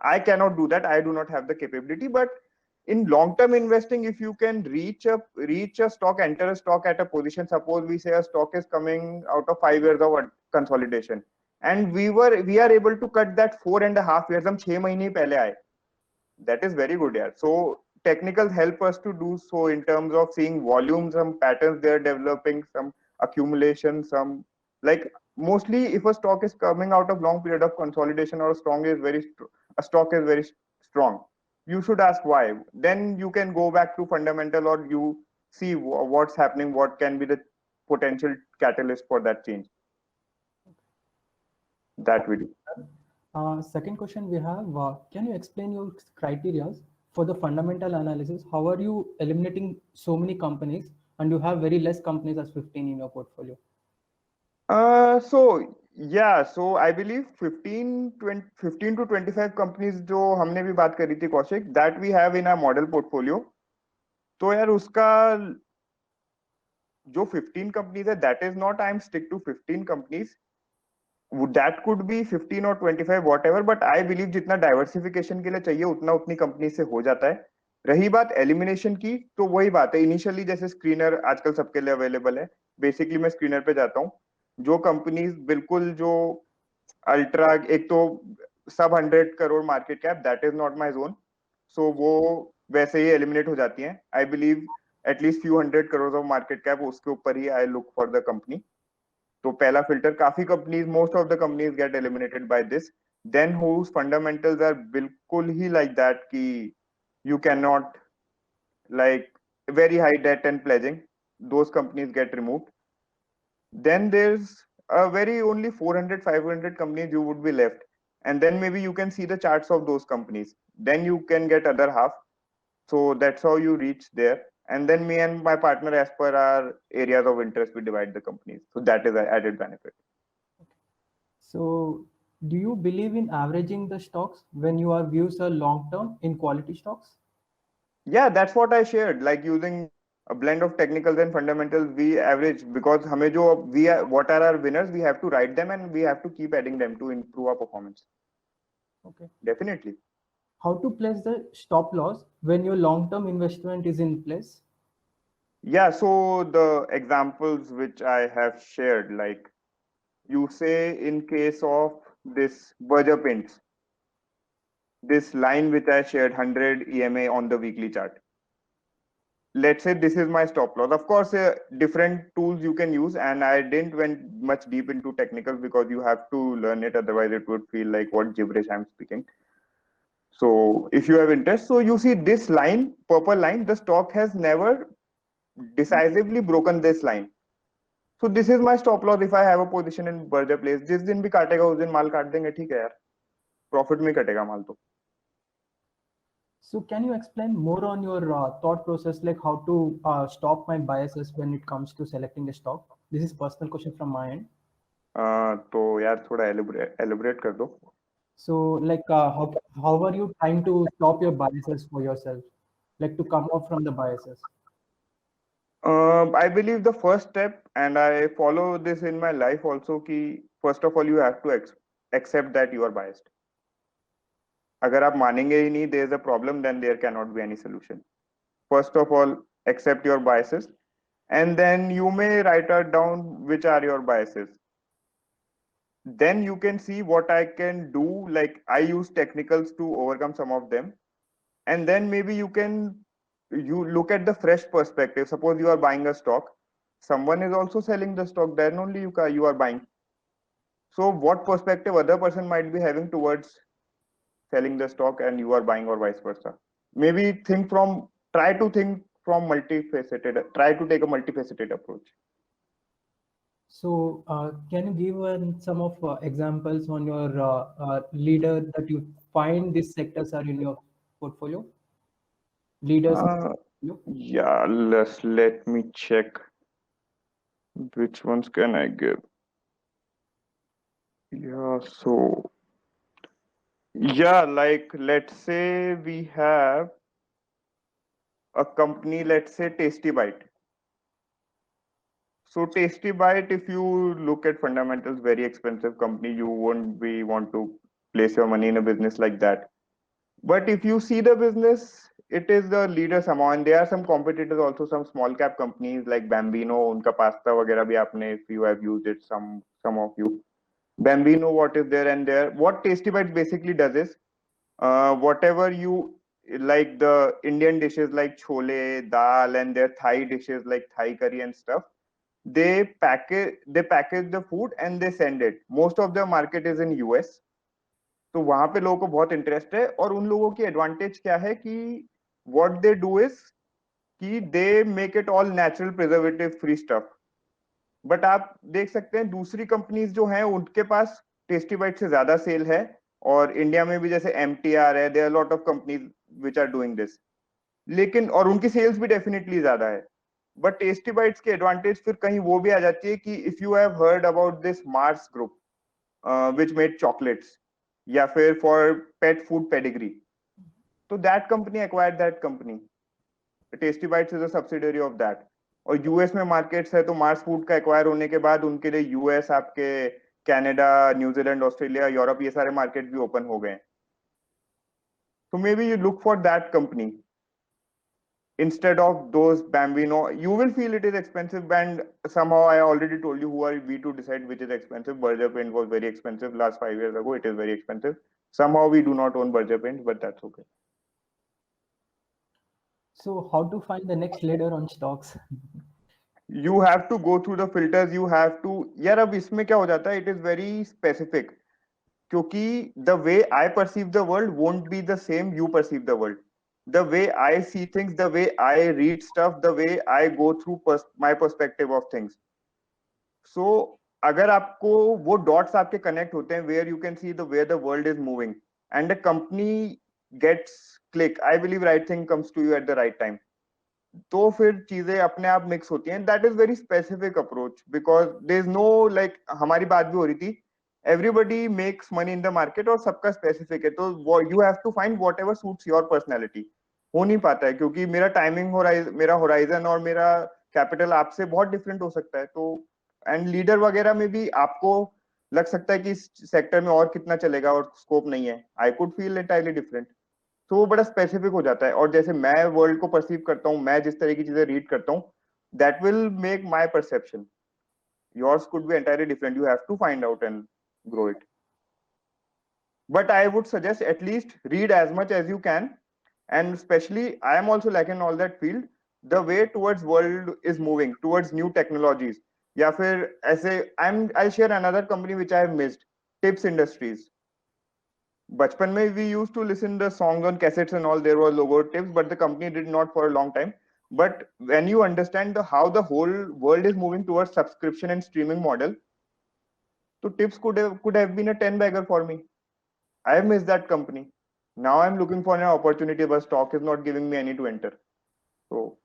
I cannot do that. I do not have the capability. But in long-term investing, if you can reach a stock, enter a stock at a position. Suppose we say a stock is coming out of 5 years of consolidation, and we are able to cut that 4.5 years. हम 6 महीने पहले आए. That is very good, yeah. So technicals help us to do so in terms of seeing volumes, some patterns they're developing, some accumulation, some like mostly if a stock is coming out of long period of consolidation or a stock is very strong, you should ask why. Then you can go back to fundamental or you see what's happening, what can be the potential catalyst for that change. That we do. Second question we have, can you explain your criteria for the fundamental analysis? How are you eliminating so many companies and you have very less companies as 15 in your portfolio? So I believe 15 to 25 companies जो हमने भी बात करी थी Kaushik, that we have in our model portfolio. तो यार उसका जो 15 companies है, that is not I'm stick to 15 companies. That could be 15 or 25 whatever, but I believe जितना डाइवर्सिफिकेशन के लिए चाहिए उतना उतनी कंपनी से हो जाता है. रही बात एलिमिनेशन की, तो वही बात है. इनिशियली जैसे स्क्रीनर आजकल सबके लिए अवेलेबल है, बेसिकली मैं स्क्रीनर पे जाता हूँ. जो कंपनीज बिल्कुल जो अल्ट्रा, एक तो सब 100 crore market cap, that is not my zone. So वो वैसे ही एलिमिनेट हो जाती हैं. I believe at least few 100 crore of market cap, उसके ऊपर ही I look for the company. तो पहला फिल्टर, काफी companies, most of the companies get eliminated by this. Then whose fundamentals are बिल्कुल ही लाइक दैट कि you can not, like very high debt and pledging, those companies get removed. Then there's a very only 400 500 companies you would be left, and then maybe you can see the charts of those companies, then you can get other half. So that's how you reach there. And then me and my partner, as per our areas of interest, we divide the companies. So that is an added benefit. So do you believe in averaging the stocks when your views are long term in quality stocks? Yeah, that's what I shared, like using a blend of technicals and fundamentals. We average because हमें जो what are our winners, we have to write them and we have to keep adding them to improve our performance. Okay. Definitely. How to place the stop loss when your long term investment is in place? Yeah, so the examples which I have shared, like you say in case of this Berger Paints, this line which I shared, 100 EMA on the weekly chart. let's say this is my stop loss. Of course, different tools you can use, and I didn't went much deep into technicals because you have to learn it, otherwise it would feel like what gibberish I'm speaking. So if you have interest, so you see this line, purple line, the stock has never decisively broken this line. So this is my stop loss if I have a position in Berger Place. जिस दिन भी काटेगा उस दिन माल काट देंगे, ठीक है यार, प्रॉफिट में कटेगा माल तो. So can you explain more on your thought process, like how to stop my biases when it comes to selecting a stock? This is personal question from my end. तो यार थोड़ा elaborate कर दो. So like how are you trying to stop your biases for yourself, like to come out from the biases? I believe the first step, and I follow this in my life also, कि first of all you have to accept that you are biased. अगर आप मानेंगे ही नहीं, there is a problem, then there cannot be any solution. First of all, accept your biases, and then you may write it down which are your biases. Then you can see what I can do. Like I use technicals to overcome some of them, and then maybe you look at the fresh perspective. Suppose you are buying a stock, someone is also selling the stock, then only you are buying. So what perspective other person might be having towards selling the stock and you are buying, or vice versa? Maybe try to think from multifaceted, try to take a multifaceted approach. So can you give some of examples on your leader that you find these sectors are in your portfolio? Leaders. Yeah, let me check which ones can I give. Yeah, so yeah, like let's say we have a company, let's say Tasty Bite. So Tasty Bite, if you look at fundamentals, very expensive company, you won't be want to place your money in a business like that. But if you see the business, it is the leader somehow, and there are some competitors also, some small cap companies like Bambino, उनका pasta वगैरह भी आपने, if you have used it, some of you. Bambino, what is there and there? What Tasty Bites basically does is, whatever you like, the Indian dishes like chole, dal, and their Thai dishes like Thai curry and stuff, they package the food and they send it. Most of the market is in US. तो वहां पे लोगों को बहुत interest है, और उन लोगों की एडवांटेज क्या है कि व्हाट दे डू इज कि they make it all natural preservative free stuff. But आप देख सकते हैं दूसरी कंपनीज जो हैं उनके पास टेस्टी बाइट से ज्यादा सेल है, और इंडिया में भी जैसे MTR है, there are lot of companies which are doing this, लेकिन और उनकी सेल्स भी डेफिनेटली ज्यादा है. बट टेस्टी बाइट्स की एडवांटेज फिर कहीं वो भी आ जाती है कि if you have heard about this Mars group which made chocolates, या फिर फॉर पेट फूड पेडिग्री, तो that company acquired that company. Tasty bites is a subsidiary of that. और यूएस में मार्केट्स है, तो मार्स फूड का acquire होने के बाद उनके लिए यूएस, आपके कनाडा, न्यूजीलैंड, ऑस्ट्रेलिया, यूरोप, ये सारे मार्केट भी ओपन हो गए. तो may be you look for that company instead of those Bambino. You will feel it is expensive, and somehow I already told you who are we to decide which is expensive. Berger Paint was very expensive last 5 years ago. It is very expensive. Somehow we do not own Berger Paint, but that's okay. So how to find the next leader on stocks? You have to go through the filters. You have to, यार अब इसमें क्या हो जाता है, it is very specific, क्योंकि the way I perceive the world won't be the same you perceive the world. The way I see things, the way I read stuff, the way I go through my perspective of things. So अगर आपको वो dots आपके connect होते हैं, where you can see the where the world is moving, and the company gets click, I believe right thing comes to you at the right time. तो फिर चीजें अपने आप मिक्स होती हैं. That is very specific approach, because there is no, like हमारी बात भी हो रही थी, everybody makes money in the market और सबका स्पेसिफिक है, तो you have to find whatever suits your personality. हो नहीं पाता है क्योंकि मेरा टाइमिंग मेरा होराइजन और मेरा कैपिटल आपसे बहुत डिफरेंट हो सकता है. तो एंड लीडर वगैरह में भी आपको लग सकता है कि इस सेक्टर में और कितना चलेगा और स्कोप नहीं है. I could feel entirely different. तो वो बड़ा स्पेसिफिक हो जाता है. और जैसे मैं वर्ल्ड को परसीव करता हूँ, मैं जिस तरह की चीजें रीड करता हूँ, that will make my perception. Yours could be entirely different. You have to find out and grow it. But I would suggest at least read as much as you can, and especially I am also like in all that field. the way towards world is moving towards new technologies, या फिर ऐसे I'll share another company which I have missed, Tips Industries. बचपन में we used to listen the songs on cassettes and all, there were logo tips, but the company did not for a long time. But when you understand how the whole world is moving towards subscription and streaming model, so tips could have been a 10 bagger for me. I have missed that company. Now I'm looking for an opportunity, but stock is not giving me any to enter. So,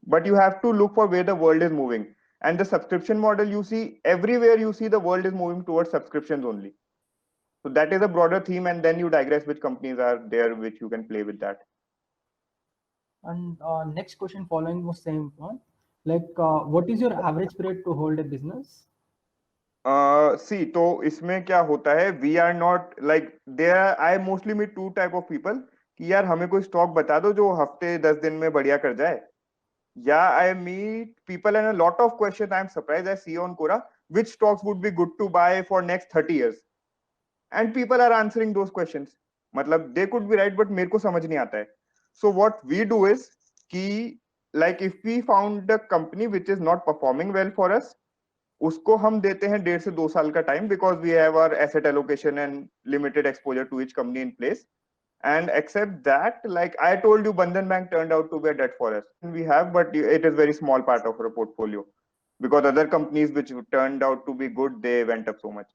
but you have to look for where the world is moving. And the subscription model, you see everywhere, you see the world is moving towards subscriptions only. So that is a broader theme, and then you digress which companies are there which you can play with that. And next question following the same one, like what is your average period to hold a business? See, तो इसमें क्या होता है, we are not like there. I mostly meet two type of people कि यार हमें कोई stock बता दो जो हफ्ते 10 दिन में बढ़िया कर जाए. Yeah, I meet people and a lot of questions. I'm surprised I see on Quora which stocks would be good to buy for next 30 years. And people are answering those questions. मतलब they could be right, but मेरे को समझ नहीं आता है. So what we do is कि like if we found a company which is not performing well for us, उसको हम देते हैं 1.5 से 2 साल का time because we have our asset allocation and limited exposure to each company in place. And except that, like I told you, Bandhan Bank turned out to be a debt for us. We have, but it is very small part of our portfolio because other companies which turned out to be good, they went up so much.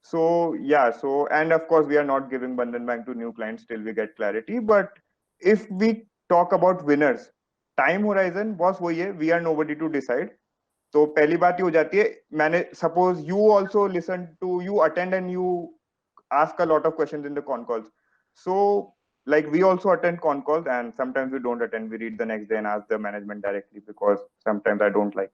So yeah, so and of course we are not giving Bandhan Bank to new clients till we get clarity. But if we talk about winners, time horizon was वही है, we are nobody to decide. तो पहली बात ये हो जाती है, मैंने suppose you also listen to, you attend and you ask a lot of questions in the con calls. So like we also attend con calls and sometimes we don't attend. We read the next day and ask the management directly because sometimes I don't like.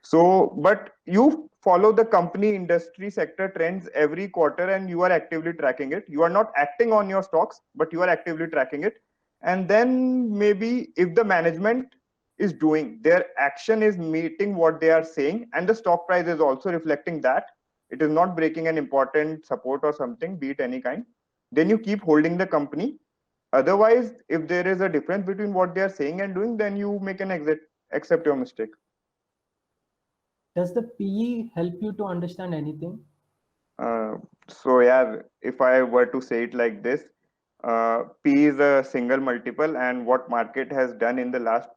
So, but you follow the company industry sector trends every quarter and you are actively tracking it. You are not acting on your stocks, but you are actively tracking it. And then maybe if the management is doing, their action is meeting what they are saying and the stock price is also reflecting that, it is not breaking an important support or something, be it any kind, then you keep holding the company. Otherwise, if there is a difference between what they are saying and doing, then you make an exit, accept your mistake. Does the PE help you to understand anything? So yeah, if I were to say it like this, P is a single multiple, and what market has done in the last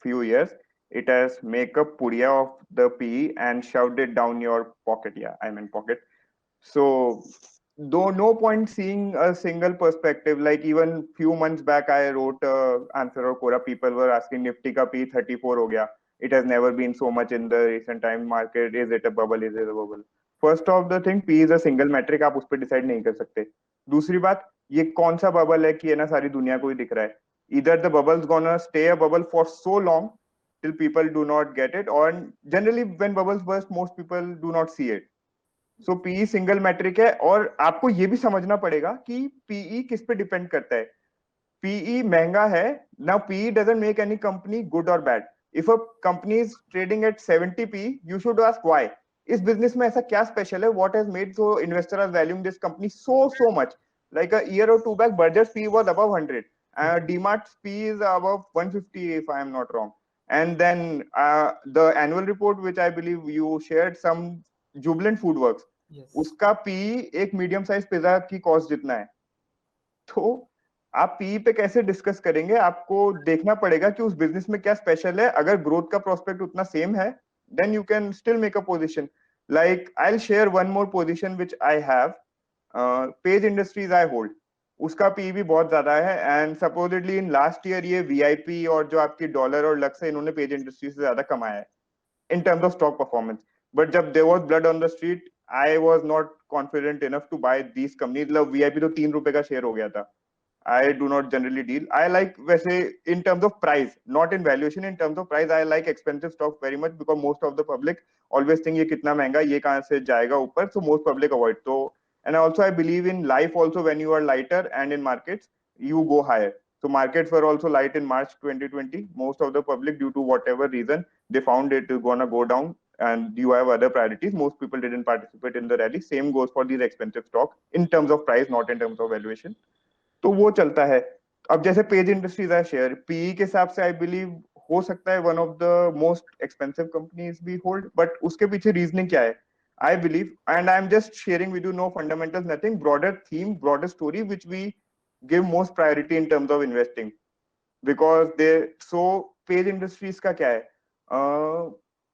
few years, it has make a pudiya of the PE and shoved it down your pocket. Yeah, I mean pocket. So though no point seeing a single perspective, like even few months back I wrote answer or Quora, people were asking Nifty ka P 34 ho gaya. It has never been so much in the recent time market. Is it a bubble? Is it a bubble? First of the thing, P is a single metric, आप उस पर decide नहीं कर सकते. दूसरी बात, ये कौन सा बबल है कि है ना सारी दुनिया को ही दिख रहा है. इधर the bubbles gonna stay a bubble for so long till people do not get it, or generally when bubbles burst most people do not see it. So PE single metric है और आपको ये भी समझना पड़ेगा कि PE किस पे डिपेंड करता है. PE महंगा है. Now PE doesn't make any company good or bad. If a company is trading at 70 PE, you should ask why. इस बिजनेस में ऐसा क्या स्पेशल है? What has made so investor are valuing this company so much? Like a year or two back, Burger's PE was above 100. DMart's PE is above 150 if I am not wrong. And then the annual report which I believe you shared, some Jubilant Foodworks, Yes. उसका PE एक medium size pizza की cost जितना है. तो आप PE पे कैसे discuss करेंगे? आपको देखना पड़ेगा कि उस बिजनेस में क्या स्पेशल है. अगर ग्रोथ का प्रोस्पेक्ट उतना सेम है, then you can still make a position. Like I'll share one more position which I have. Page Industries I hold. उसका पी भी बहुत ज्यादा है and supposedly in last year ये वीआईपी और जो आपकी डॉलर और लक्स है, इन्होंने पेज इंडस्ट्री से ज्यादा कमाया है in terms of stock performance. But जब there was blood on the street, I was not confident enough to buy these companies. मतलब वीआईपी तो 3 रुपए का शेयर हो गया था. I do not generally deal. I like वैसे in terms of price, not in valuation. In terms of price, I like expensive stock very much because most of the public always think ये कितना महंगा, ये कहाँ से जाएगा ऊपर. So most public avoid. So and also I believe in life also, when you are lighter and in markets you go higher. So markets were also light in March 2020. Most of the public, due to whatever reason, they found it is gonna go down and you have other priorities. Most people didn't participate in the rally. Same goes for these expensive stock in terms of price, not in terms of valuation. तो वो चलता है. अब जैसे page industries है share, PE के हिसाब से आई बिलीव हो सकता है one of the most expensive companies we hold, but उसके पीछे reasoning क्या है? I believe, and I'm just sharing with you, no fundamentals, nothing, broader theme, broader story, which we give most priority in terms of investing. Because they, so Page Industries का क्या है?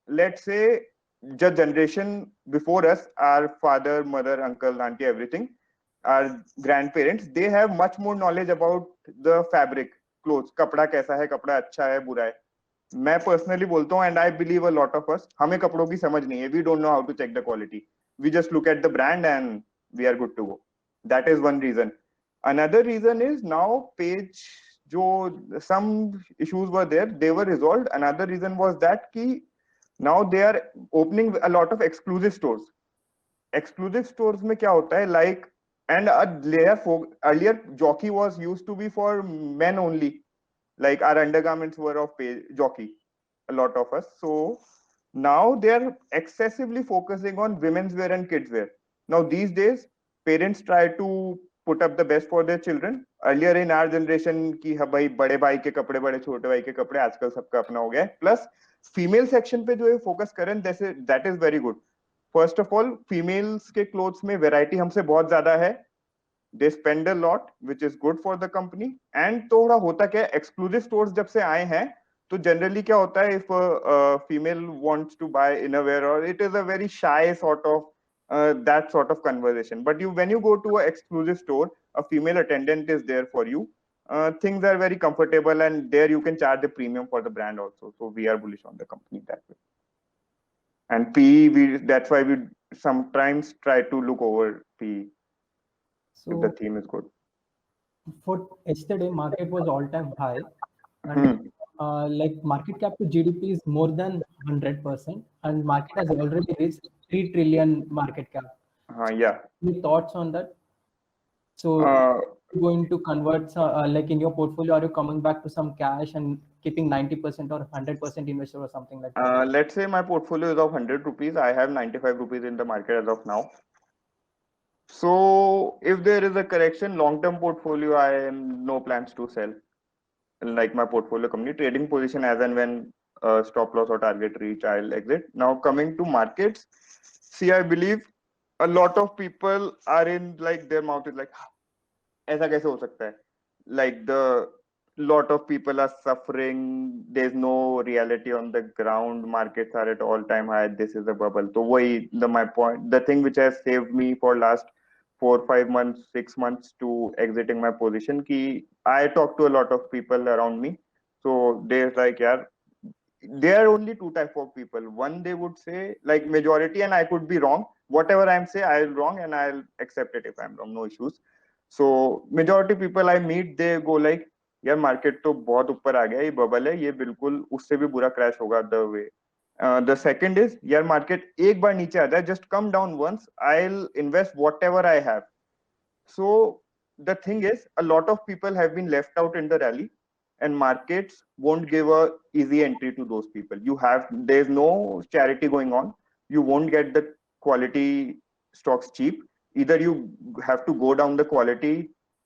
Let's say the generation before us, our father, mother, uncle, auntie, everything, our grandparents, they have much more knowledge about the fabric, clothes, कपड़ा कैसा है, कपड़ा अच्छा है, बुरा है. मैं पर्सनली बोलता हूँ, and I believe a lot of us, हमें कपड़ों की समझ नहीं है. We don't know how to check the quality. We just look at the brand and we are good to go. That is one reason. Another reason is now page, जो some issues were there, they were resolved. Another reason was that ki now they are opening a lot of exclusive stores. Exclusive stores में क्या होता है, like, and a layer for earlier jockey was used to be for men only, like our undergarments were of jockey, a lot of us. So now they are excessively focusing on women's wear and kids wear. Now these days parents try to put up the best for their children. Earlier in our generation की हाँ भाई बड़े भाई के कपड़े, बड़े छोटे भाई के कपड़े, आजकल सबका अपना हो गया है. प्लस फीमेल सेक्शन पे जो है फोकस करें, that is very good. First of all females के क्लोथ्स में वेराइटी हमसे बहुत ज्यादा है. they spend a lot, which is good for the company. And थोड़ा होता क्या है, exclusive stores जब से आए हैं, तो generally क्या होता है, if a female wants to buy innerwear, or it is a very shy sort of that sort of conversation. But when you go to an exclusive store, a female attendant is there for you. Things are very comfortable, and there you can charge a premium for the brand also. So we are bullish on the company that way. And PE, that's why we sometimes try to look over PE. If the So theme is good. for yesterday, market was all-time high, and like market cap to GDP is more than 100%, and market has already reached 3 trillion market cap. Yeah. Any thoughts on that? So going to convert, like in your portfolio, are you coming back to some cash and keeping 90% or 100% invested or something like that? Let's say my portfolio is of 100 rupees. I have 95 rupees in the market as of now. So if there is a correction, long-term portfolio, I am no plans to sell. Like my portfolio company, trading position as and when stop loss or target reach, I'll exit. Now coming to markets, see, I believe a lot of people are in, like, their mouth is like, ऐसा कैसे हो सकता है? Like the lot of people are suffering. There's no reality on the ground. Markets are at all-time high. This is a bubble. So why my point, the thing which has saved me for last 4-5 months, 6 months to exiting my position, ki I talk to a lot of people around me. So they're like, yeah, there are only two type of people. One, they would say, like, majority, and I could be wrong. Whatever I'm say, I'll wrong, and I'll accept it if I'm wrong. No issues. So majority people I meet, they go like, यार market तो बहुत ऊपर आ गया, ये bubble है, ये बिल्कुल उससे भी बुरा क्रैश होगा. The way the second is, यार मार्केट एक बार नीचे आ जाए, just come down once, I will invest whatever I have. So the thing is, a lot of people have been left out in the rally, and markets won't give a easy entry to those people. There's no charity going on. You won't get the quality stocks cheap. Either you have to go down the quality,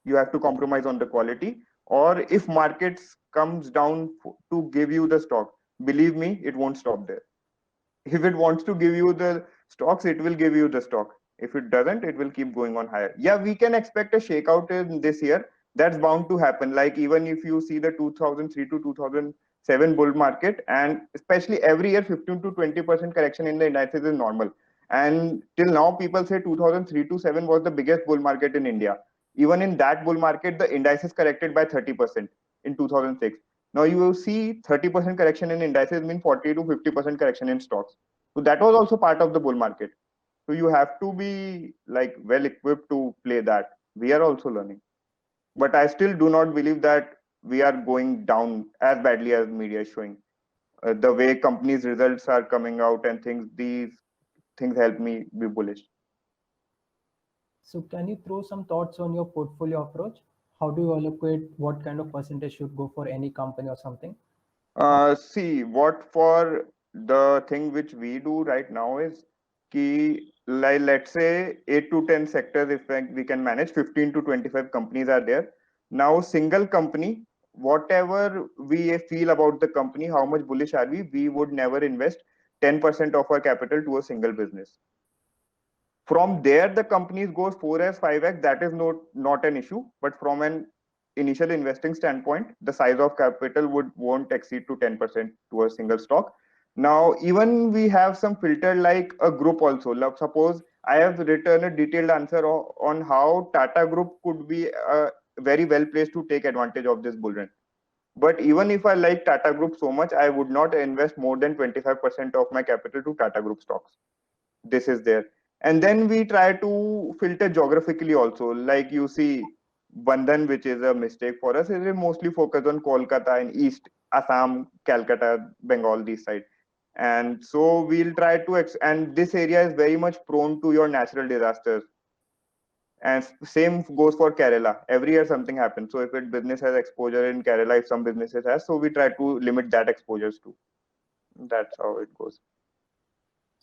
you have to compromise on the quality, or if markets comes down to give you the stock, believe me, it won't stop there. If it wants to give you the stocks, it will give you the stock. If it doesn't, it will keep going on higher. Yeah, we can expect a shakeout in this year. That's bound to happen. Like, even if you see the 2003 to 2007 bull market, and especially every year 15 to 20% correction in the indices is normal. And till now, people say 2003 to 7 was the biggest bull market in India. Even in that bull market, the indices corrected by 30% in 2006. Now you will see 30% correction in indices mean 40 to 50% correction in stocks. So that was also part of the bull market. So you have to be, like, well equipped to play that. We are also learning. But I still do not believe that we are going down as badly as media is showing. The way companies' results are coming out and things, these things help me be bullish. So can you throw some thoughts on your portfolio approach? How do you allocate? What kind of percentage should go for any company or something? See, what for the thing which we do right now is ki, like, let's say 8 to 10 sectors, if we can manage, 15 to 25 companies are there. Now single company, whatever we feel about the company, how much bullish are we would never invest 10% of our capital to a single business. From there, the companies goes 4x, 5x, that is not an issue. But from an initial investing standpoint, the size of capital won't exceed to 10% to a single stock. Now, even we have some filter like a group also. Suppose I have written a detailed answer on how Tata Group could be very well placed to take advantage of this bull run. But even if I like Tata Group so much, I would not invest more than 25% of my capital to Tata Group stocks. This is there. And then we try to filter geographically also. Like you see, Bandhan, which is a mistake for us, is mostly focused on Kolkata and East, Assam, Calcutta, Bengal, this side. And so we'll try to, and this area is very much prone to your natural disasters. And same goes for Kerala. Every year something happens. So if a business has exposure in Kerala, if some businesses has, so we try to limit that exposures too. That's how it goes.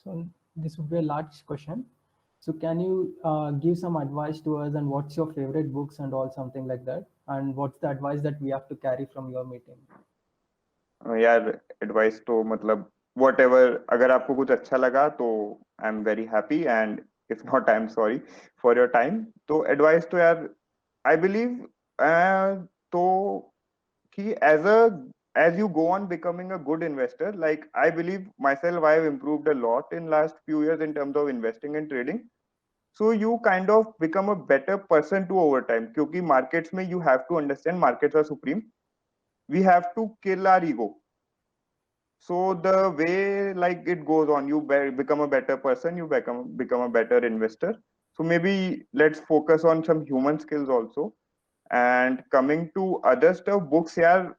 So this would be a large question. So can you give some advice to us, and what's your favorite books and all, something like that? And what's the advice that we have to carry from your meeting? यार advice तो मतलब whatever, अगर आपको कुछ अच्छा लगा तो I am very happy, and if not I am sorry for your time. तो एडवाइस तो यार आई बिलीव तो कि as you go on becoming a good investor, like I believe myself, I have improved a lot in last few years in terms of investing and trading. So you kind of become a better person too over time, क्योंकि markets में you have to understand markets are supreme. We have to kill our ego. So the way like it goes on, you become a better person, you become a better investor. So maybe let's focus on some human skills also. And coming to other stuff, books यार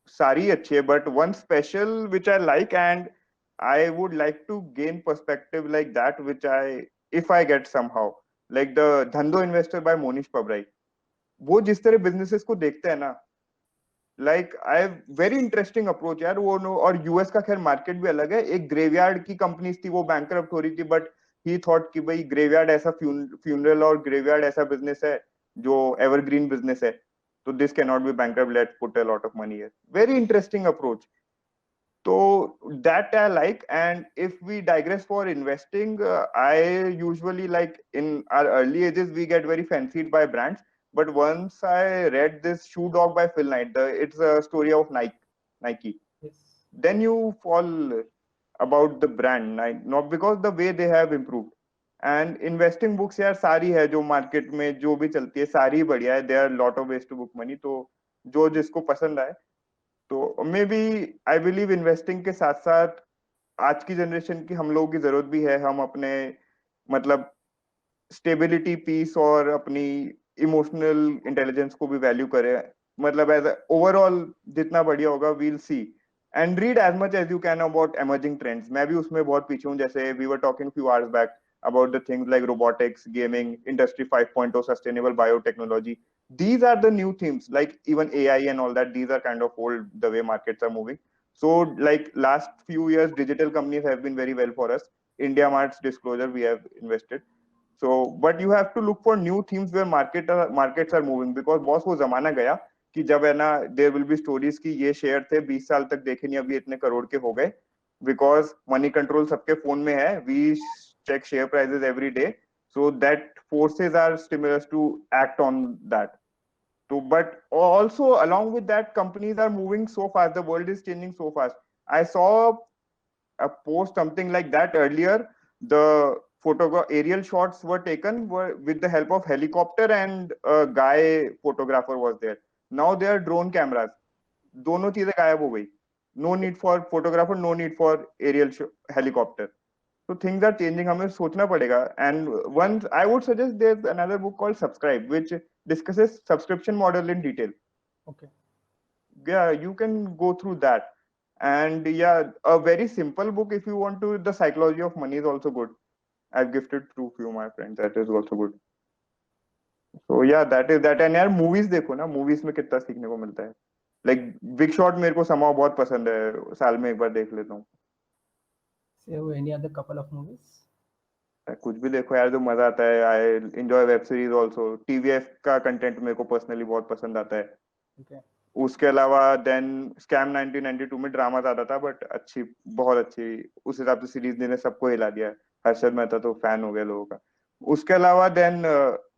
सारी अच्छी है, but one special which I like and I would like to gain perspective like that, which if I get somehow, like the Dhando Investor by Monish Pabrai. वो जिस तरह businesses को देखते हैं ना, like I very interesting approach यार वो. और यूएस का खैर मार्केट भी अलग है. एक ग्रेवयार्ड की कंपनीज थी, वो बैंकरप्ट हो रही थी, बट ही थॉट कि भाई ग्रेवयार्ड ऐसा फ्यूनरल और ग्रेवयार्ड ऐसा बिजनेस है जो एवरग्रीन बिजनेस है, तो this can not be bankrupt, let's put a lot of money here. Very interesting approach. So that I like. And if we digress for investing, I usually like in our early ages we get very fancied by brands. But once I read this Shoe Dog by Phil Knight, it's a story of Nike. Yes. Then you fall about the brand, not because the way they have improved. And investing books यार सारी है जो market में जो भी चलती है सारी बढ़िया है. There are lot of ways to book money. तो जो जिसको पसंद आए. तो maybe I believe investing के साथ साथ आज की जनरेशन की हम लोगों की जरूरत भी है. हम अपने मतलब स्टेबिलिटी, पीस और अपनी इमोशनल इंटेलिजेंस को भी वैल्यू करें. मतलब एज ओवरऑल जितना बढ़िया होगा we'll see. And read as much as you can about emerging trends. मैं भी उसमें बहुत पीछे हूँ. जैसे we were talking few hours back about the things like robotics, gaming, industry 5.0, sustainable biotechnology. These are the new themes, like even AI and all that. These are kind of old, the way markets are moving. So like last few years, digital companies have been very well for us. India Mart's disclosure, we have invested. So, but you have to look for new themes where markets are moving, because boss वो जमाना गया कि जब है ना there will be stories कि ये share थे 20 साल तक देखे नहीं, अभी इतने करोड़ के हो गए. Because money control सबके फोन में है. We check share prices every day, so that forces our stimulus to act on that. So, but also along with that, companies are moving so fast, the world is changing so fast. I saw a post something like that earlier. The aerial shots were taken with the help of helicopter, and a guy photographer was there. Now there are drone cameras. दोनों चीजें गायब हो गई. No need for photographer, no need for aerial helicopter. So things are changing. हमें सोचना पड़ेगा. And once I would suggest there's another book called Subscribe, which discusses subscription model in detail. Okay. Yeah, you can go through that. And yeah, a very simple book if you want to. The Psychology of Money is also good. I've gifted through few of my friends. That is also good. So yeah, that is that. And यार movies देखो ना, movies में कितना सीखने को मिलता है. Like Big Short मेरे को somehow बहुत पसंद है. साल में एक बार देख लेता हूँ. So any other couple of movies? कुछ भी देखो यार जो मजा आता है. I enjoy web series also. TVF का कंटेंट मेरे को पर्सनली बहुत पसंद आता है. Okay. उसके अलावा देन स्कैम 1992 में ड्रामा ज्यादा था, बट अच्छी, बहुत अच्छी, उस हिसाब से सीरीज ने सबको हिला दिया। हर्षद मेहता तो फैन हो गया लोगों का। उसके अलावा then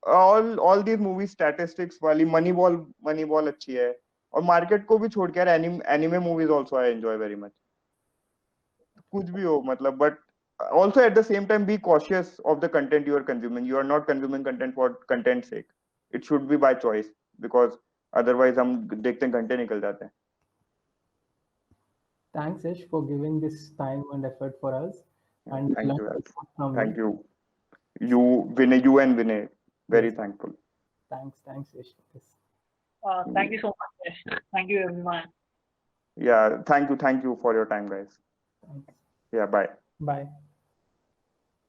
all these movie statistics वाली, मनी बॉल अच्छी है। और मार्केट को भी छोड़ के यार, anime movies also I enjoy very much. कुछ भी हो मतलब, but also at the same time be cautious of the content you are consuming. You are not consuming content for content's sake. It should be by choice, because otherwise हम देखते हैं घंटे निकल जाते हैं। Thanks, Ish, for giving this time and effort for us. And Thank you, learned a Raj. lot from Thank you. you, you and Vinay, very Yes. thankful. Thanks, Ish. Yes. Thank you so much, Yash. Thank you, everyone. Yeah, thank you for your time, guys. Thanks. Yeah, bye. Bye.